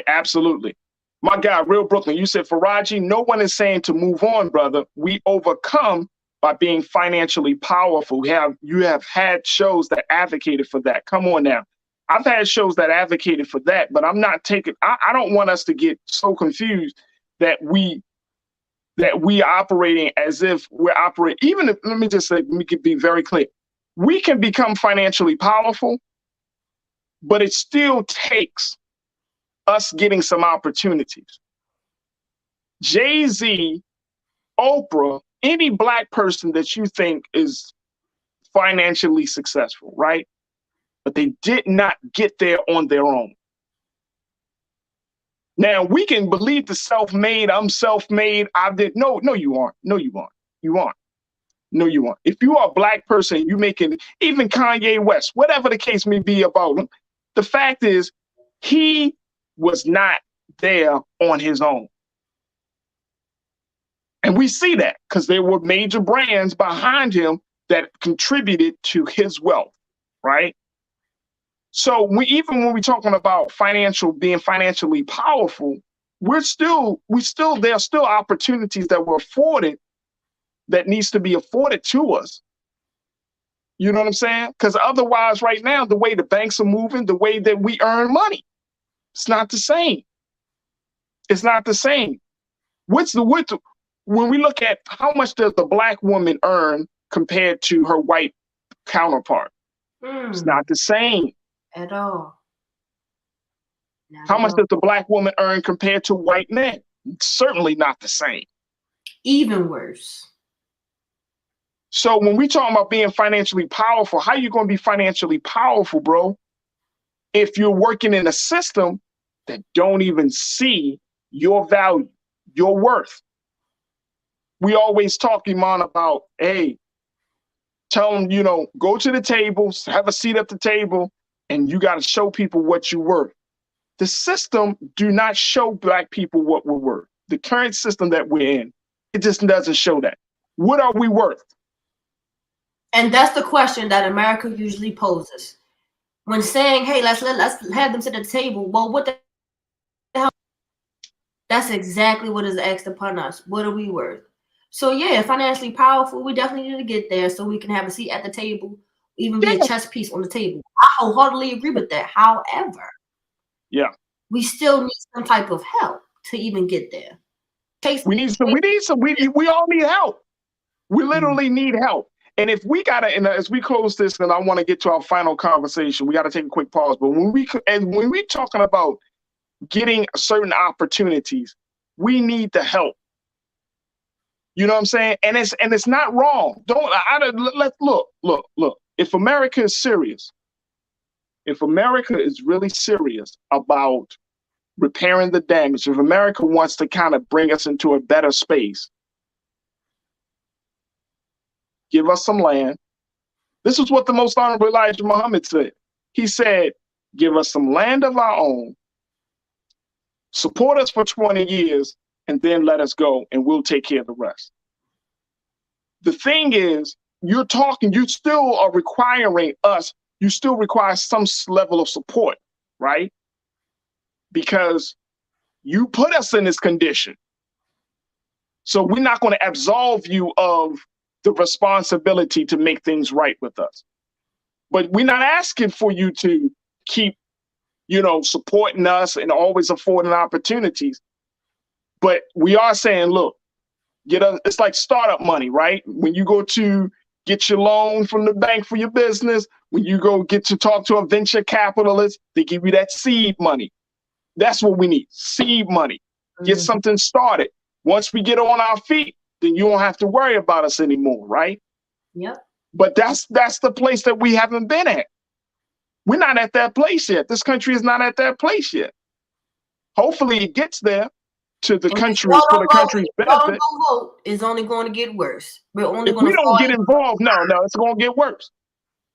Absolutely. My God, Real Brooklyn, you said, Farajii, no one is saying to move on, brother. We overcome by being financially powerful. You have had shows that advocated for that. Come on now. I've had shows that advocated for that, but I'm not taking, I don't want us to get so confused that we operating as if we're operating, even if, let me just say, let me be very clear. We can become financially powerful, but it still takes us getting some opportunities. Jay-Z, Oprah, any Black person that you think is financially successful, right? But they did not get there on their own. Now we can believe the self-made, I'm self-made, I did. No, you aren't. No, you aren't. You aren't. No, you aren't. If you are a Black person, you making, even Kanye West, whatever the case may be about him, the fact is he was not there on his own. And we see that because there were major brands behind him that contributed to his wealth, right? So even when we're talking about being financially powerful, there are still opportunities that were afforded that needs to be afforded to us. You know what I'm saying? Because otherwise right now, the way the banks are moving, the way that we earn money, it's not the same. It's not the same. When we look at how much does the Black woman earn compared to her white counterpart, it's not the same. At all. How much does the Black woman earn compared to white men? Certainly not the same. Even worse. So when we talk about being financially powerful, how are you going to be financially powerful, bro, if you're working in a system that don't even see your value, your worth? We always talk, Iman, about, hey, tell them, go to the table, have a seat at the table, and you got to show people what you're worth. The system do not show Black people what we're worth. The current system that we're in, it just doesn't show that. What are we worth? And that's the question that America usually poses. When saying, hey, let's have them sit at the table, well, what the hell? That's exactly what is asked upon us. What are we worth? So yeah, financially powerful, we definitely need to get there so we can have a seat at the table, even be a chess piece on the table. I wholeheartly agree with that. However, we still need some type of help to even get there. We all need help. We literally need help. And if we and as we close this, and I want to get to our final conversation, we got to take a quick pause. But when we're talking about getting certain opportunities, we need the help. You know what I'm saying? And it's not wrong. Look. If America is serious, if America is really serious about repairing the damage, if America wants to kind of bring us into a better space, give us some land. This is what the Most Honorable Elijah Muhammad said. He said, give us some land of our own, support us for 20 years, and then let us go, and we'll take care of the rest. The thing is, you still are requiring us, you still require some level of support, right? Because you put us in this condition. So we're not going to absolve you of the responsibility to make things right with us. But we're not asking for you to keep, supporting us and always affording opportunities. But we are saying, look, it's like startup money, right? When you go to get your loan from the bank for your business, when you go get to talk to a venture capitalist, they give you that seed money. That's what we need, seed money. Get something started. Once we get on our feet, then you don't have to worry about us anymore, right? Yep. But that's the place that we haven't been at. We're not at that place yet. This country is not at that place yet. Hopefully it gets there. to the And country, y'all for don't the vote, country's if y'all benefit. don't vote, it's only going to get worse. We're only If going we to don't get involved, no, it's going to get worse.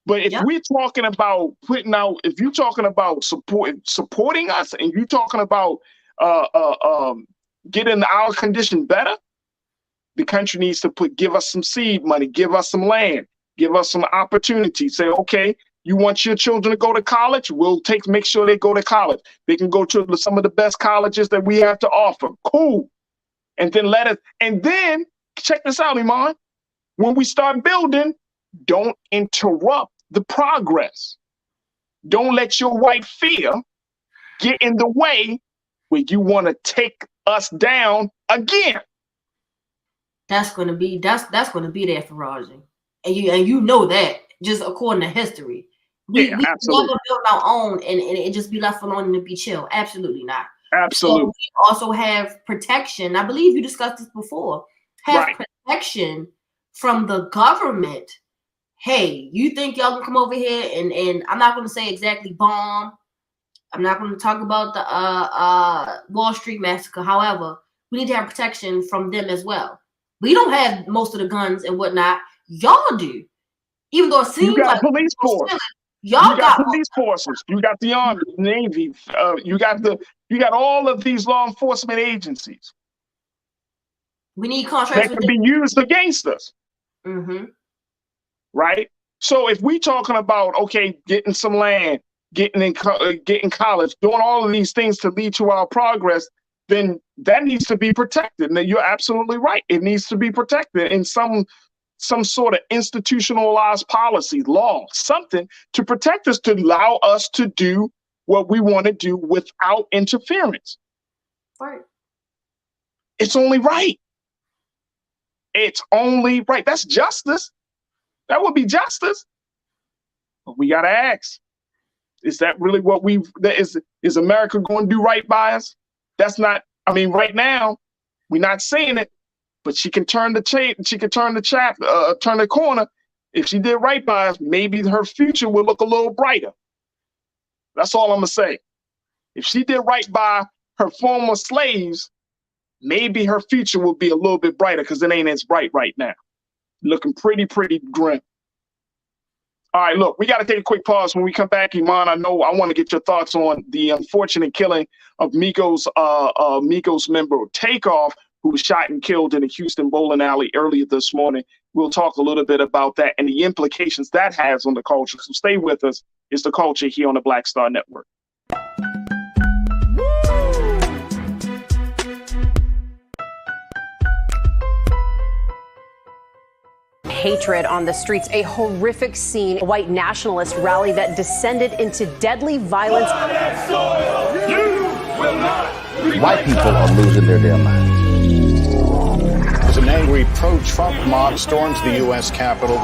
But if Yep. we're talking about putting out, if you're talking about supporting us, and you're talking about getting our condition better, the country needs to give us some seed money, give us some land, give us some opportunity. Say, okay, you want your children to go to college? We'll make sure they go to college. They can go to some of the best colleges that we have to offer. Cool. And then check this out, Iman. When we start building, don't interrupt the progress. Don't let your white fear get in the way where you want to take us down again. That's going to be there, Farajii. And you know that, just according to history. We absolutely. never build our own and it just be left alone and to be chill. Absolutely not. Absolutely. So we also have protection. I believe you discussed this before. Have protection from the government. Hey, you think y'all can come over here and I'm not going to say exactly bomb. I'm not going to talk about the Wall Street massacre. However, we need to have protection from them as well. We don't have most of the guns and whatnot. Y'all do. Even though it seems like police force. Y'all got police forces. You got the Army, Navy. You got all of these law enforcement agencies. We need contracts that can be used against us. Mm-hmm. Right. So if we talking about getting some land, getting college, doing all of these things to lead to our progress, then that needs to be protected. Now, you're absolutely right. It needs to be protected in some sort of institutionalized policy, law, something to protect us, to allow us to do what we want to do without interference. Right. It's only right. It's only right. That's justice. That would be justice. But we got to ask, is that really what is America going to do right by us? That's not, right now, we're not saying it, but she can turn the corner. If she did right by us, maybe her future will look a little brighter. That's all I'm going to say. If she did right by her former slaves, maybe her future will be a little bit brighter, because it ain't as bright right now. Looking pretty grim. All right, look, we got to take a quick pause. When we come back, Iman, I want to get your thoughts on the unfortunate killing of Migos member Takeoff, who was shot and killed in a Houston bowling alley earlier this morning. We'll talk a little bit about that and the implications that has on the culture. So stay with us. It's The Culture here on the Black Star Network. Hatred on the streets, a horrific scene, a white nationalist rally that descended into deadly violence. White people are losing their damn minds. As an angry pro-Trump mob storms the U.S. Capitol,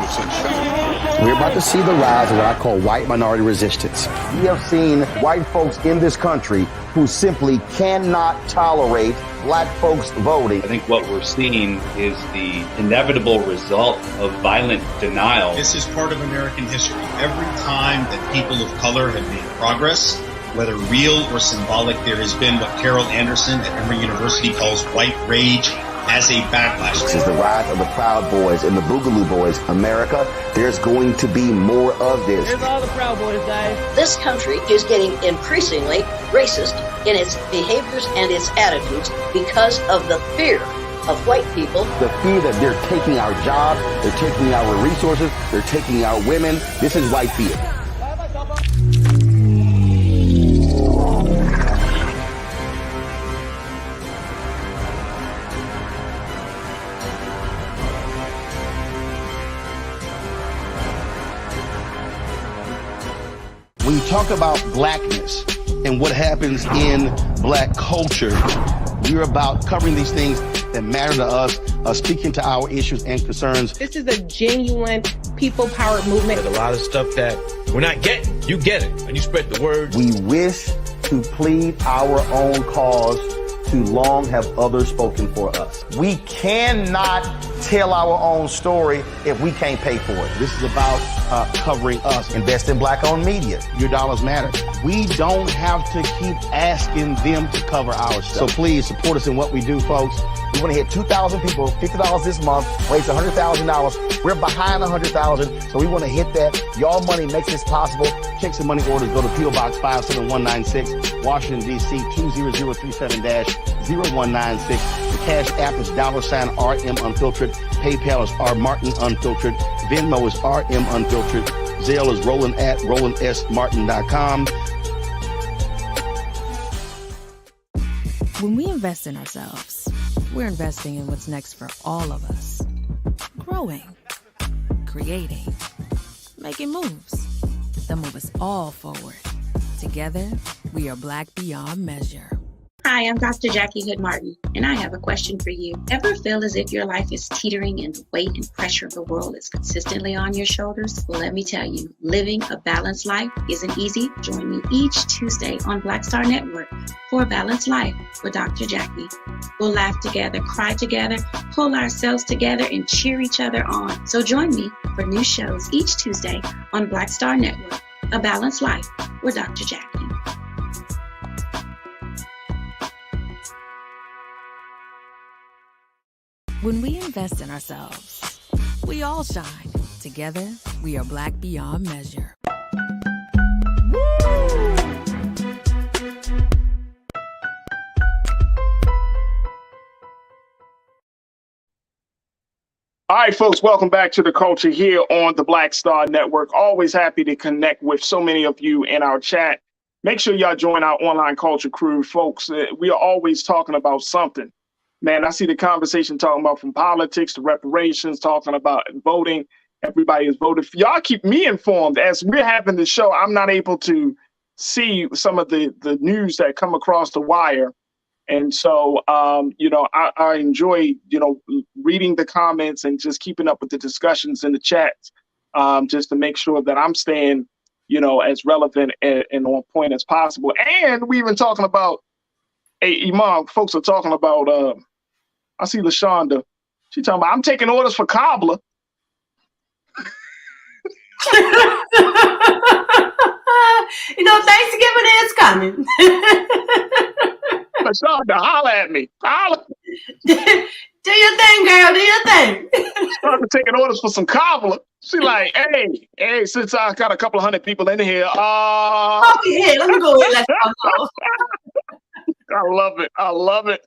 we're about to see the rise of what I call white minority resistance. We have seen white folks in this country who simply cannot tolerate black folks voting. I think what we're seeing is the inevitable result of violent denial. This is part of American history. Every time that people of color have made progress, whether real or symbolic, there has been what Carol Anderson at Emory University calls white rage as a backlash. This is the rise of the Proud Boys and the Boogaloo Boys. America, there's going to be more of this. There's all the Proud Boys, guys. This country is getting increasingly racist in its behaviors and its attitudes because of the fear of white people. The fear that they're taking our jobs, they're taking our resources, they're taking our women. This is white fear. When you talk about blackness and what happens in black culture, we're about covering these things that matter to us, speaking to our issues and concerns. This is a genuine people-powered movement. There's a lot of stuff that we're not getting. You get it, and you spread the word. We wish to plead our own cause. Too long have others spoken for us. We cannot tell our own story if we can't pay for it. This is about covering us. Invest in black-owned media. Your dollars matter. We don't have to keep asking them to cover our stuff. So please support us in what we do, folks. We want to hit 2,000 people, $50 this month, raise $100,000. We're behind 100,000, so we want to hit that. Y'all money makes this possible. Check some money orders. Go to P.O. Box 57196, Washington, D.C. 20037-0196. The Cash App is $RM Unfiltered. PayPal is R Martin Unfiltered. Venmo is RM Unfiltered. Zelle is Roland at RolandSMartin.com. When we invest in ourselves, we're investing in what's next for all of us. Growing, creating, making moves that move us all forward. Together, we are Black beyond measure. Hi, I'm Dr. Jackie Hood Martin, and I have a question for you. Ever feel as if your life is teetering and the weight and pressure of the world is consistently on your shoulders? Well, let me tell you, living a balanced life isn't easy. Join me each Tuesday on Black Star Network for A Balanced Life with Dr. Jackie. We'll laugh together, cry together, pull ourselves together, and cheer each other on. So join me for new shows each Tuesday on Black Star Network, A Balanced Life with Dr. Jackie. When we invest in ourselves, we all shine. Together, we are Black beyond measure. All right, folks, welcome back to The Culture here on the Black Star Network. Always happy to connect with so many of you in our chat. Make sure y'all join our online culture crew, folks. We are always talking about something. Man, I see the conversation talking about from politics to reparations, talking about voting. Everybody is voting. Y'all keep me informed. As we're having the show, I'm not able to see some of the news that come across the wire. And so, I enjoy, reading the comments and just keeping up with the discussions in the chats, just to make sure that I'm staying, as relevant and on point as possible. And we even talking about, hey, Iman, folks are talking about, I see LaShonda. She talking about, I'm taking orders for cobbler. Thanksgiving is coming. LaShonda, holler at me. Holler. Do your thing, girl. Do your thing. Started taking orders for some cobbler. She like, hey, since I got a couple of hundred people in here, let me go ahead. Let's go. I love it.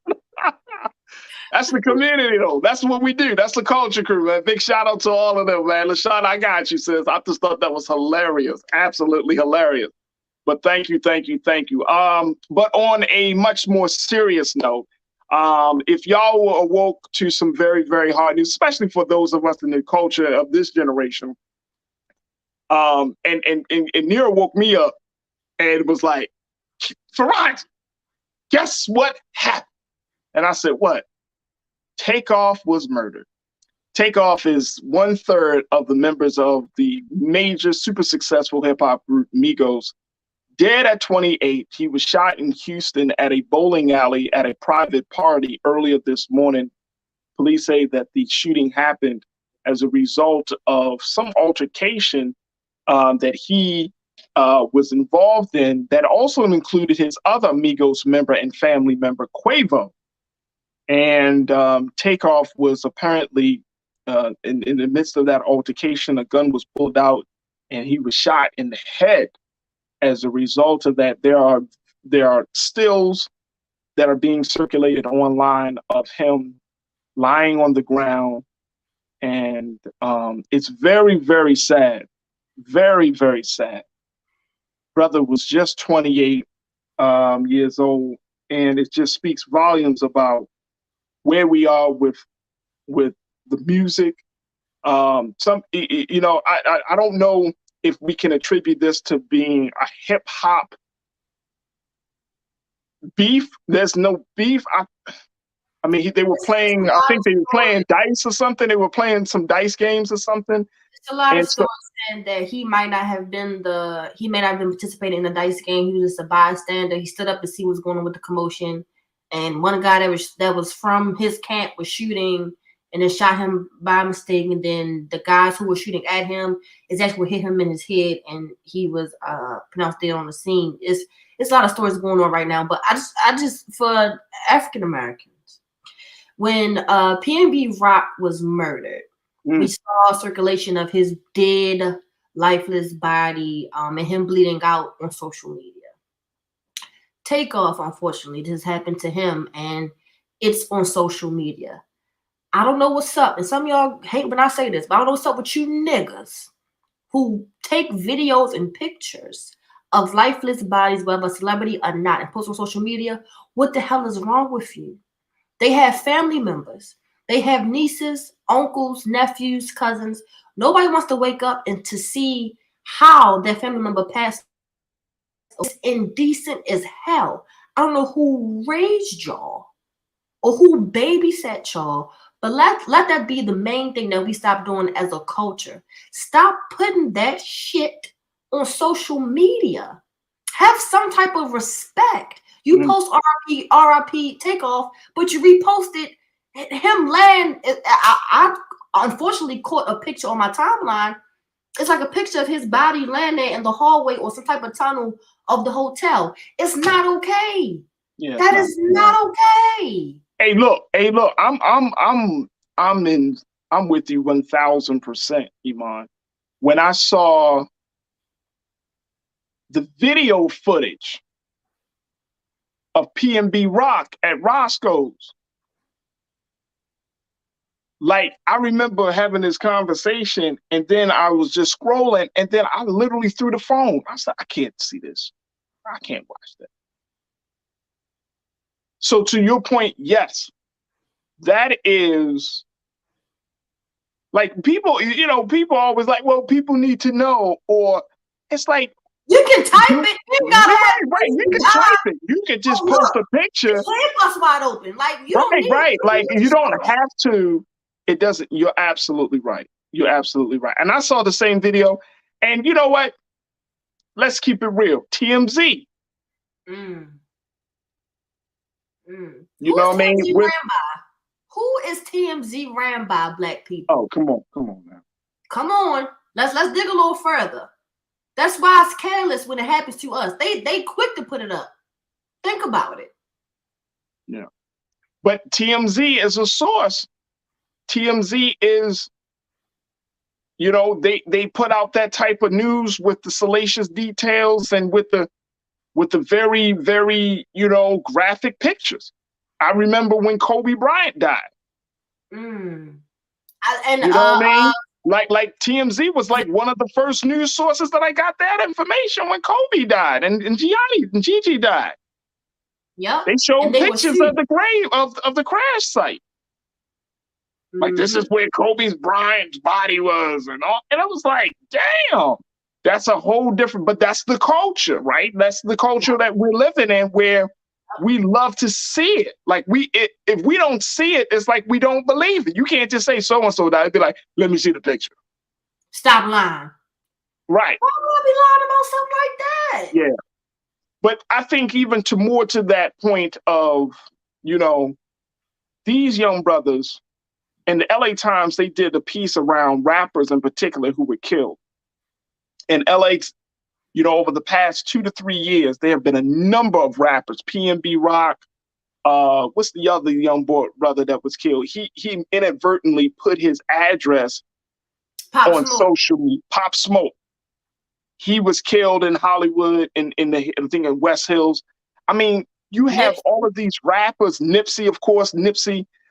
That's the community, though. That's what we do. That's the culture crew, man. Big shout out to all of them, man. LaShawn, I got you, sis. I just thought that was hilarious. Absolutely hilarious. But thank you. But on a much more serious note, if y'all were awoke to some very, very hard news, especially for those of us in the culture of this generation, and Nira woke me up and was like, Farajii, guess what happened? And I said, what? Takeoff was murdered. Takeoff is 1/3 of the members of the major, super successful hip hop group Migos. Dead at 28. He was shot in Houston at a bowling alley at a private party earlier this morning. Police say that the shooting happened as a result of some altercation that he was involved in that also included his other Migos member and family member, Quavo. And Takeoff was apparently in the midst of that altercation, a gun was pulled out and he was shot in the head. As a result of that, there are stills that are being circulated online of him lying on the ground. And it's very, very sad. Very, very sad. Brother was just 28 years old. And it just speaks volumes about where we are with the music. I don't know if we can attribute this to being a hip hop beef. There's no beef. I mean, they were playing, I think they were playing dice or something. They were playing some dice games or something. There's a lot of stories saying that he may not have been participating in the dice game. He was just a bystander. He stood up to see what's going on with the commotion. And one guy that was from his camp was shooting, and then shot him by mistake. And then the guys who were shooting at him is actually what hit him in his head, and he was pronounced dead on the scene. It's a lot of stories going on right now, but I just for African Americans, when PNB Rock was murdered, we saw circulation of his dead, lifeless body, and him bleeding out on social media. Takeoff, unfortunately, this happened to him, and it's on social media. I don't know what's up, and some of y'all hate when I say this, but I don't know what's up with you niggas who take videos and pictures of lifeless bodies, whether a celebrity or not, and post on social media. What the hell is wrong with you? They have family members. They have nieces, uncles, nephews, cousins. Nobody wants to wake up and to see how their family member passed. It's indecent as hell. I don't know who raised y'all or who babysat y'all, but let that be the main thing that we stop doing as a culture. Stop putting that shit on social media. Have some type of respect. You post RIP Takeoff, but you reposted him laying. I unfortunately caught a picture on my timeline. It's like a picture of his body laying there in the hallway or some type of tunnel of the hotel. It's not okay. Yeah, that is not okay. Hey, look. I'm with you 1000%, Iman. When I saw the video footage of PNB Rock at Roscoe's, like, I remember having this conversation, and then I was just scrolling, and then I literally threw the phone. I said, I can't see this. I can't watch that. So to your point, yes, that is like people, people always like, well, people need to know, or it's like, you can type it. You gotta right. You can type it. You can just post a picture. His head was wide open. Like you don't need right. Like you don't have to. It doesn't. You're absolutely right. You're absolutely right. And I saw the same video. And you know what? Let's keep it real. TMZ. You know what I mean? Who is TMZ ran by, black people? Oh, come on now. Come on. Let's dig a little further. That's why it's careless when it happens to us. They quick to put it up. Think about it. Yeah. But TMZ is a source. TMZ is, they put out that type of news with the salacious details and with the very, very, graphic pictures. I remember when Kobe Bryant died. And you know what I mean? Like TMZ was like one of the first news sources that I got that information when Kobe died and Gianni and Gigi died. Yeah. They showed pictures of the grave of the crash site. Like, this is where Kobe Bryant's body was and all. And I was like, damn, that's a whole different, but that's the culture, right? That's the culture that we're living in, where we love to see it. Like if we don't see it, it's like we don't believe it. You can't just say so-and-so died. Be like, let me see the picture. Stop lying. Right. Why would I be lying about something like that? Yeah. But I think even to that point of, these young brothers, in the LA Times, they did a piece around rappers in particular who were killed. In LA, over the past 2 to 3 years, there have been a number of rappers, PNB Rock, what's the other young brother that was killed? He inadvertently put his address on social media. Pop Smoke. He was killed in Hollywood in West Hills. I mean, you have all of these rappers, Nipsey, of course,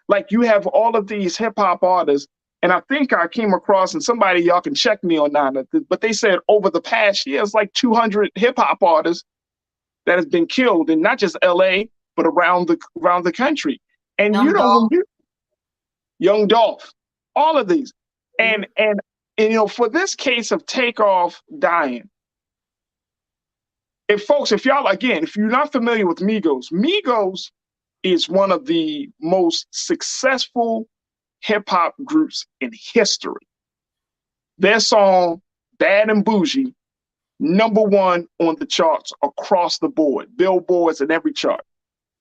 like you have all of these hip hop artists. And I think I came across, and somebody, y'all can check me on that, but they said over the past year, it's like 200 hip hop artists that has been killed in not just LA, but around the country. And Young Dolph, all of these. And for this case of Takeoff dying, if you're not familiar with Migos is one of the most successful hip-hop groups in history. Their song, Bad and Bougie, #1 on the charts across the board, billboards and every chart.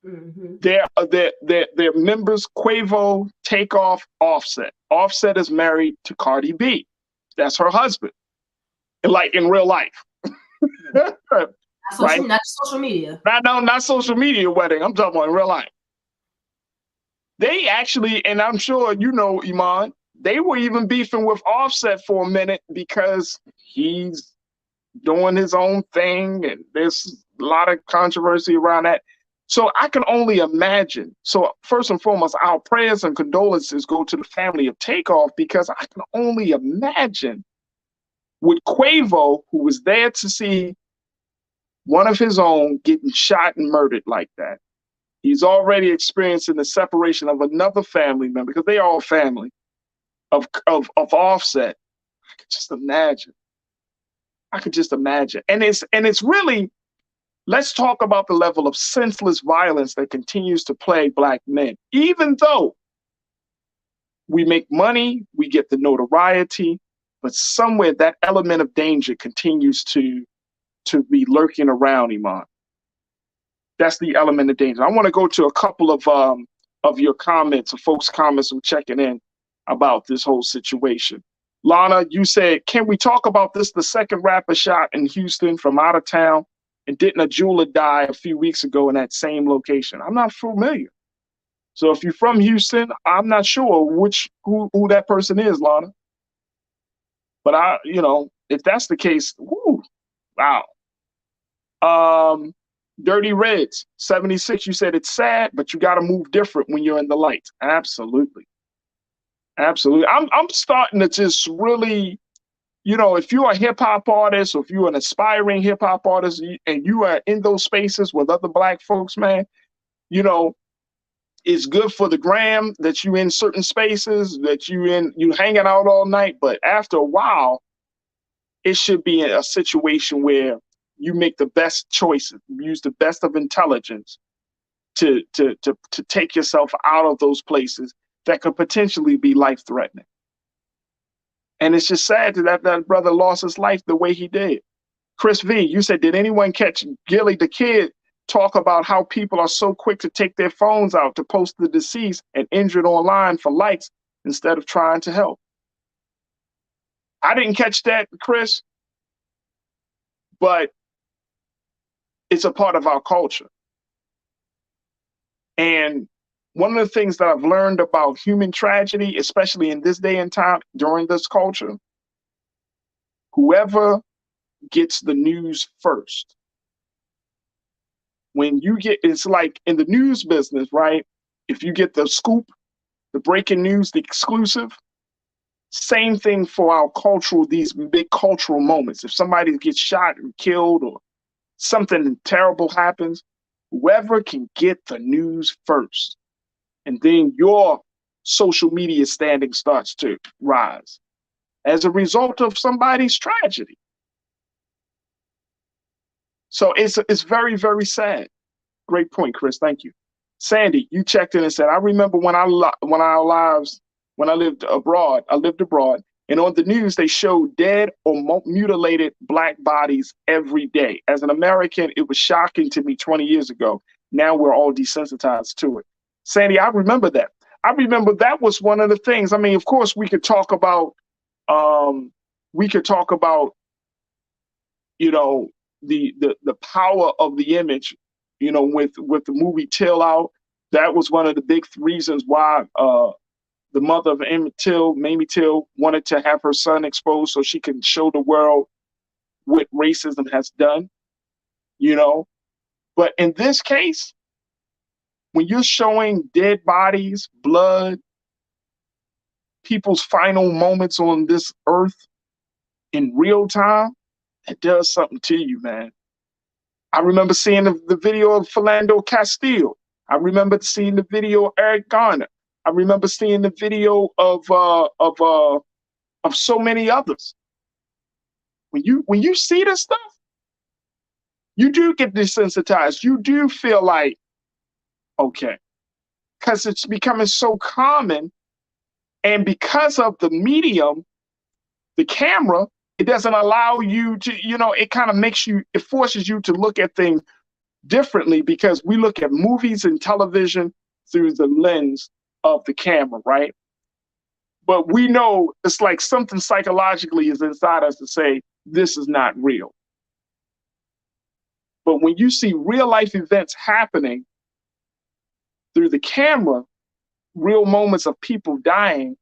Their members, Quavo, Takeoff, Offset. Offset is married to Cardi B. That's her husband. Like in real life. Not social media. Not social media wedding. I'm talking about in real life. They actually, and I'm sure you know, Iman, they were even beefing with Offset for a minute because he's doing his own thing, and there's a lot of controversy around that. So I can only imagine. So first and foremost, our prayers and condolences go to the family of Takeoff, because I can only imagine with Quavo, who was there to see one of his own getting shot and murdered like that. He's already experiencing the separation of another family member, because they are all family, of Offset. I could just imagine. And it's really, let's talk about the level of senseless violence that continues to plague Black men. Even though we make money, we get the notoriety, but somewhere that element of danger continues to be lurking around, Iman. That's the element of danger. I want to go to a couple of your comments, of folks' comments who are checking in about this whole situation. Lana, you said, can we talk about this? The second rapper shot in Houston from out of town, and didn't a jeweler die a few weeks ago in that same location? I'm not familiar. So if you're from Houston, I'm not sure who that person is, Lana. But if that's the case, whoo, wow. Dirty Reds 76, you said it's sad, but you got to move different when you're in the light. Absolutely. I'm starting to just really, if you're a hip hop artist, or if you're an aspiring hip hop artist, and you are in those spaces with other Black folks, man, it's good for the gram that you in certain spaces, that you hanging out all night. But after a while, it should be a situation where you make the best choices, use the best of intelligence to take yourself out of those places that could potentially be life-threatening. And it's just sad that brother lost his life the way he did. Chris V, you said, did anyone catch Gilly the Kid talk about how people are so quick to take their phones out to post the deceased and injured online for likes instead of trying to help? I didn't catch that, Chris, but it's a part of our culture. And one of the things that I've learned about human tragedy, especially in this day and time during this culture, whoever gets the news first, it's like in the news business, right? If you get the scoop, the breaking news, the exclusive, same thing for our these big cultural moments. If somebody gets shot and killed, or something terrible happens, whoever can get the news first, and then your social media standing starts to rise as a result of somebody's tragedy. So it's very, very sad. Great point, Chris. Thank you. Sandy, you checked in and said, I remember when I lived abroad, and on the news, they showed dead or mutilated Black bodies every day. As an American, it was shocking to me 20 years ago. Now we're all desensitized to it. Sandy, I remember that. I remember that was one of the things. I mean, of course, we could talk about, the power of the image, with the movie Till Out. That was one of the big reasons why the mother of Emmett Till, Mamie Till, wanted to have her son exposed so she can show the world what racism has done, But in this case, when you're showing dead bodies, blood, people's final moments on this earth in real time, it does something to you, man. I remember seeing the video of Philando Castile. I remember seeing the video of Eric Garner. I remember seeing the video of so many others. When you see this stuff, you do get desensitized. You do feel like, okay, because it's becoming so common, and because of the medium, the camera, it doesn't allow you to, it kind of it forces you to look at things differently because we look at movies and television through the lens of the camera, right? But we know it's like something psychologically is inside us to say, this is not real. But when you see real life events happening through the camera, real moments of people dying,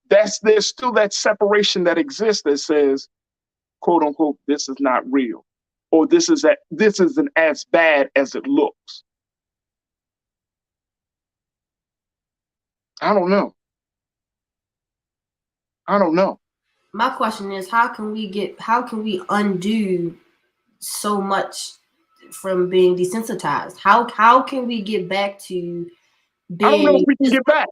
there's still that separation that exists that says, quote unquote, this is not real, or this isn't as bad as it looks. I don't know. My question is, how can we undo so much from being desensitized? How can we get back to being? I don't know if we can get back.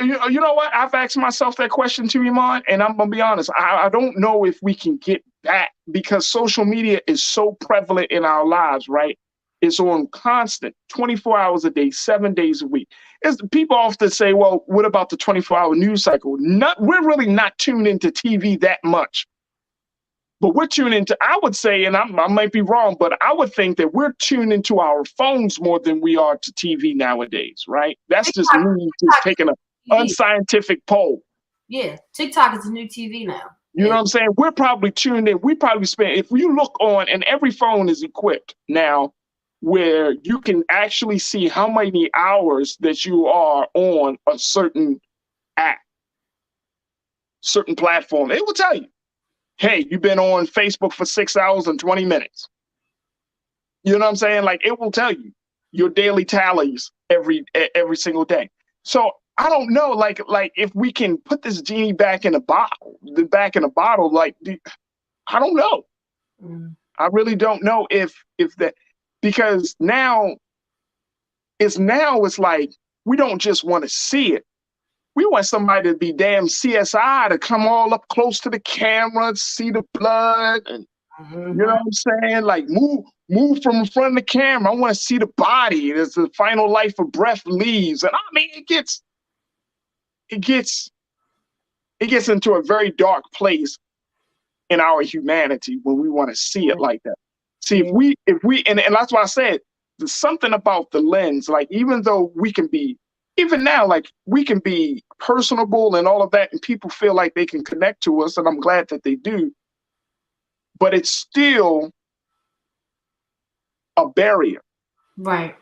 You know what? I've asked myself that question too, Iman, and I'm gonna be honest. I don't know if we can get back because social media is so prevalent in our lives, right? It's on constant, 24 hours a day, 7 days a week. People often say, well, what about the 24-hour news cycle? We're really not tuned into TV that much. But we're tuned into, I would say, and I might be wrong, but I would think that we're tuned into our phones more than we are to TV nowadays, right? That's just me just taking an unscientific poll. Yeah, TikTok is the new TV now. You know what I'm saying? We're probably tuned in. We probably spend, if you look on, and every phone is equipped now where you can actually see how many hours that you are on a certain app, certain platform. It will tell you, hey, you've been on Facebook for 6 hours and 20 minutes. You know what I'm saying? Like, it will tell you your daily tallies every single day. So I don't know, like if we can put this genie back in a bottle, like, I don't know. I really don't know if that, because now it's like, we don't just want to see it. We want somebody to be damn CSI to come all up close to the camera, see the blood, and you know what I'm saying? Like, move from in front of the camera. I want to see the body as the final life of breath leaves. And I mean, it gets into a very dark place in our humanity when we want to see it like that. See, if we and that's why I said there's something about the lens, like, even though we can be, even now, like, we can be personable and all of that, and people feel like they can connect to us, and I'm glad that they do, but it's still a barrier. Right.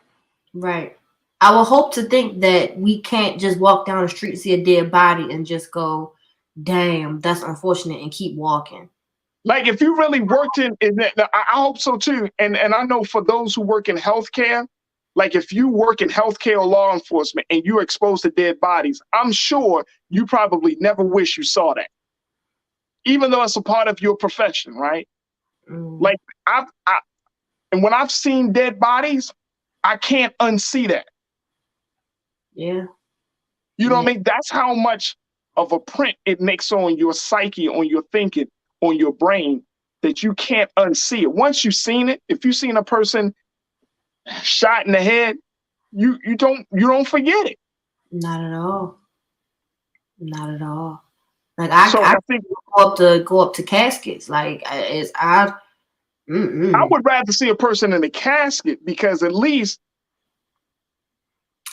I would hope to think that we can't just walk down the street, see a dead body, and just go, damn, that's unfortunate, and keep walking. Like, if you really worked in I hope so too. And I know for those who work in healthcare, like, if you work in healthcare or law enforcement and you're exposed to dead bodies, I'm sure you probably never wish you saw that, even though it's a part of your profession, right? Like, and when I've seen dead bodies, I can't unsee that. Yeah. You know what I mean? That's how much of a print it makes on your psyche, on your thinking, on your brain, that you can't unsee it. Once you've seen it, if you've seen a person shot in the head, you don't forget it. Not at all. Like, I think go up to caskets. Like, I would rather see a person in a casket, because at least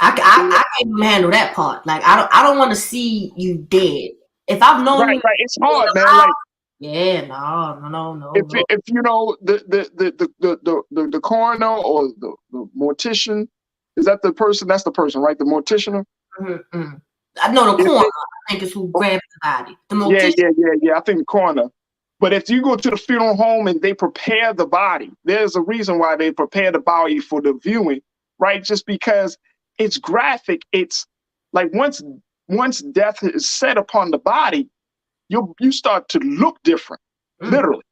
I can't even handle that part. Like, I don't want to see you dead. If I've known you, right, it's hard, man. Like, yeah, no. If you know the coroner or the mortician, is that the person? That's the person, right? The mortician. I know the coroner. I think it's who grabs the body. The mortician. Yeah. I think the coroner. But if you go to the funeral home and they prepare the body, there's a reason why they prepare the body for the viewing, right? Just because it's graphic. It's like, once death is set upon the body, you start to look different, literally.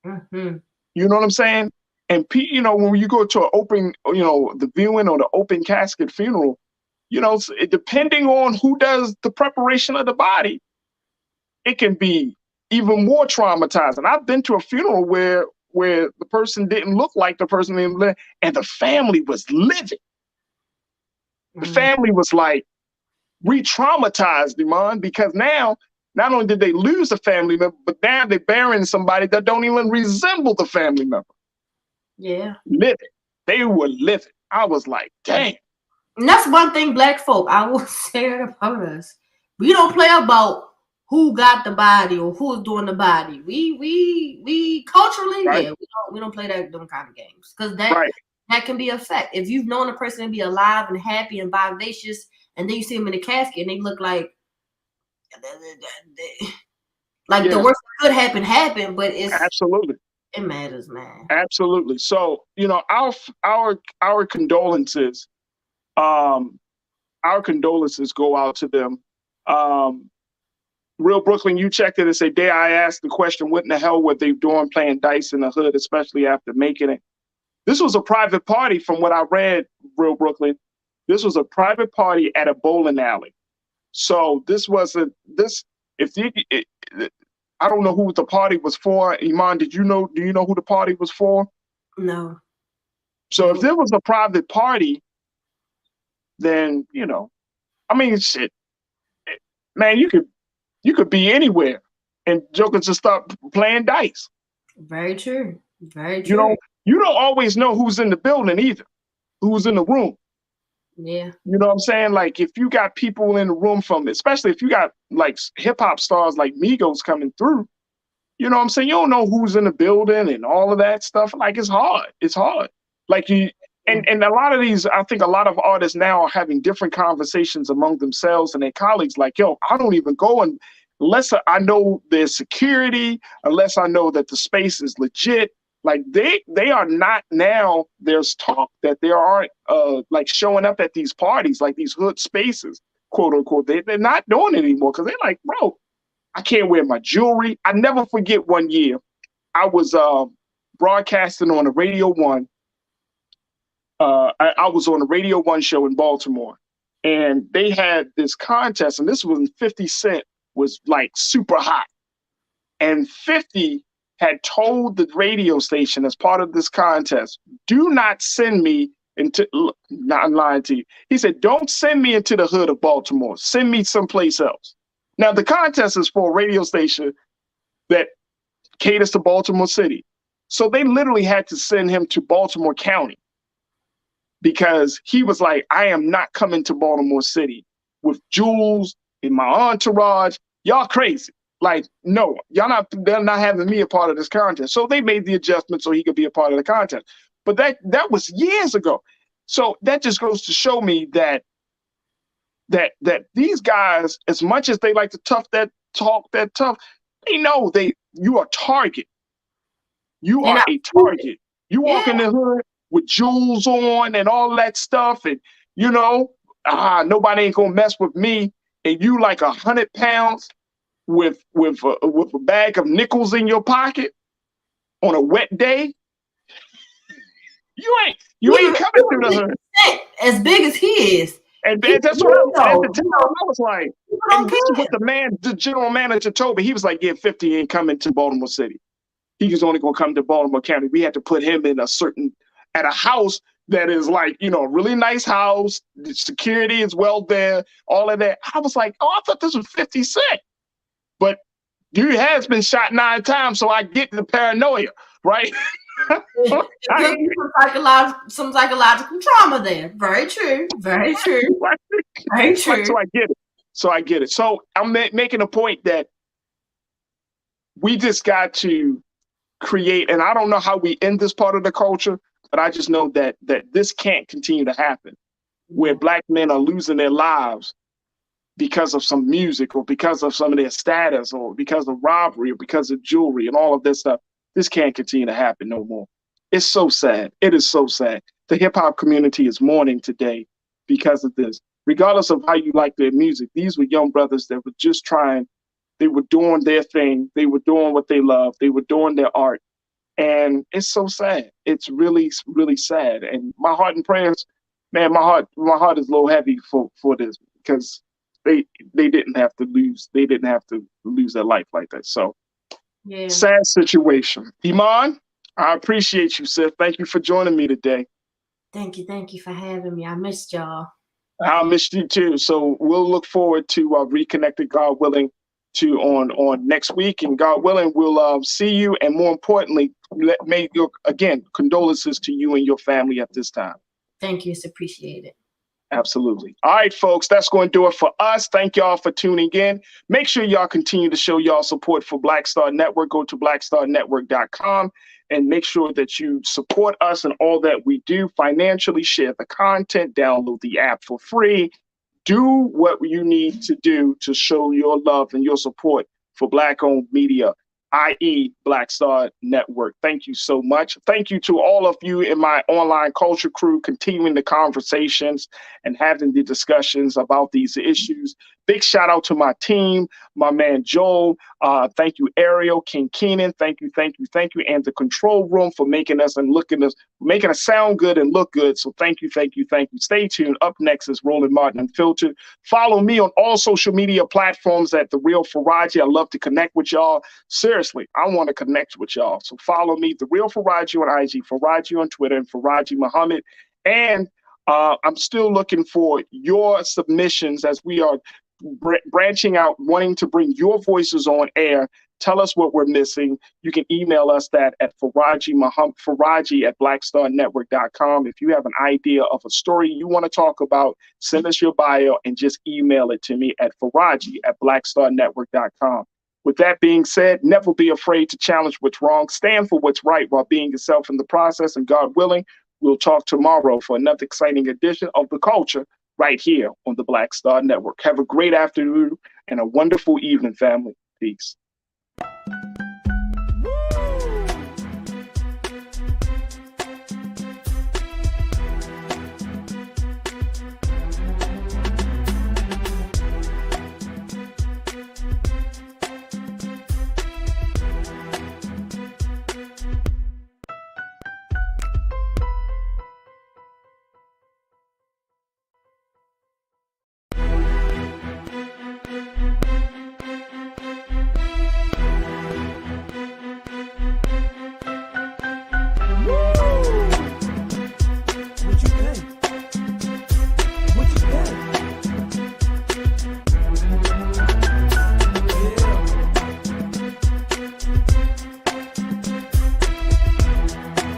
You know what I'm saying? And when you go to an open, the viewing or the open casket funeral, depending on who does the preparation of the body, it can be even more traumatizing. I've been to a funeral where the person didn't look like the person they lived, and the family was livid. The family was like re-traumatized, Iman, because now not only did they lose a family member, but now they're burying somebody that don't even resemble the family member. Yeah. Living. They were living. I was like, dang. And that's one thing black folk, I will say that about us. We don't play about who got the body or who's doing the body. We culturally, right. yeah, we don't play them kind of games. Because that can be a fact. If you've known a person to be alive and happy and vivacious, and then you see them in a casket and they look like the worst that could happen, but it's absolutely. It matters, man. Absolutely. So, you know, our condolences, go out to them. Real Brooklyn, you checked it and said, "Day I asked the question, what in the hell were they doing playing dice in the hood, especially after making it?" This was a private party, from what I read, Real Brooklyn. This was a private party at a bowling alley. So this wasn't this. I don't know who the party was for. Iman, do you know who the party was for? No. So if there was a private party, then, you know, I mean, shit, man, you could be anywhere and jokers just start playing dice. Very true. Very true. You don't always know who's in the building either, who's in the room. Yeah. You know what I'm saying? Like, if you got people in the room especially if you got like hip hop stars like Migos coming through, you know what I'm saying? You don't know who's in the building and all of that stuff. Like, it's hard. It's hard. Like and a lot of these, I think a lot of artists now are having different conversations among themselves and their colleagues. Like, yo, I don't even go unless I know there's security, unless I know that the space is legit. Like they are not now. There's talk that there aren't like showing up at these parties, like these hood spaces, quote unquote. They're not doing it anymore because they're like, bro, I can't wear my jewelry. I never forget one year I was broadcasting on a Radio 1. I was on a Radio 1 show in Baltimore, and they had this contest, and this was when 50 Cent was like super hot, and 50 had told the radio station as part of this contest, do not send me into, not lying to you. He said, don't send me into the hood of Baltimore. Send me someplace else. Now, the contest is for a radio station that caters to Baltimore City. So they literally had to send him to Baltimore County because he was like, I am not coming to Baltimore City with jewels in my entourage. Y'all crazy. Like, no, they're not having me a part of this contest. So they made the adjustment so he could be a part of the contest. But that was years ago. So that just goes to show me that these guys, as much as they like to talk that tough, they know you are a target. You are a target. You walk in the hood with jewels on and all that stuff, and nobody ain't gonna mess with me. And you like 100 pounds with a bag of nickels in your pocket on a wet day. You ain't coming through the hood. As big as he is. And that's what I was like. And this is what the general manager told me. He was like, yeah, 50 ain't coming to Baltimore City. He was only gonna come to Baltimore County. We had to put him in at a house that is like, a really nice house. The security is well there, all of that. I was like, I thought this was 50 Cent. But dude has been shot 9 times, so I get the paranoia, right? Some psychological trauma there. Very true. Very true. Very true. Right, so I get it. So I'm making a point that we just got to create, and I don't know how we end this part of the culture, but I just know that this can't continue to happen, where Black men are losing their lives because of some music or because of some of their status or because of robbery or because of jewelry and all of this stuff. This can't continue to happen no more. It's so sad. It is so sad. The hip hop community is mourning today because of this. Regardless of how you like their music, these were young brothers that were just trying. They were doing their thing. They were doing what they loved. They were doing their art. And it's so sad. It's really, really sad. And my heart and prayers, man, my heart is a little heavy for this because they didn't have to lose. They didn't have to lose their life like that. So sad situation. Iman, I appreciate you, sis. Thank you for joining me today. Thank you for having me. I missed y'all. I missed you too. So we'll look forward to reconnecting, God willing, on next week, and God willing, we'll see you. And more importantly, again, condolences to you and your family at this time. Thank you. It's appreciated. Absolutely. All right, folks, that's going to do it for us. Thank y'all for tuning in. Make sure y'all continue to show y'all support for Black Star Network. Go to blackstarnetwork.com and make sure that you support us in all that we do financially. Share the content, download the app for free. Do what you need to do to show your love and your support for Black-owned media, i.e. Black Star Network. Thank you so much. Thank you to all of you in my online culture crew, continuing the conversations and having the discussions about these issues. Big shout out to my team, my man Joel. Thank you, Ariel, King Keenan. Thank you. And the control room for making us sound good and look good. So thank you. Stay tuned. Up next is Roland Martin Unfiltered. Follow me on all social media platforms at The Real Farajii. I love to connect with y'all. Seriously, I want to connect with y'all. So follow me, The Real Farajii on IG, Farajii on Twitter, and Farajii Muhammad. And I'm still looking for your submissions as we are branching out, wanting to bring your voices on air. Tell us what we're missing. You can email us that at Farajii at blackstarnetwork.com. If you have an idea of a story you want to talk about, send us your bio and just email it to me at Farajii at blackstarnetwork.com. With that being said, never be afraid to challenge what's wrong. Stand for what's right while being yourself in the process. And God willing, we'll talk tomorrow for another exciting edition of The Culture right here on the Black Star Network. Have a great afternoon and a wonderful evening, family. Peace.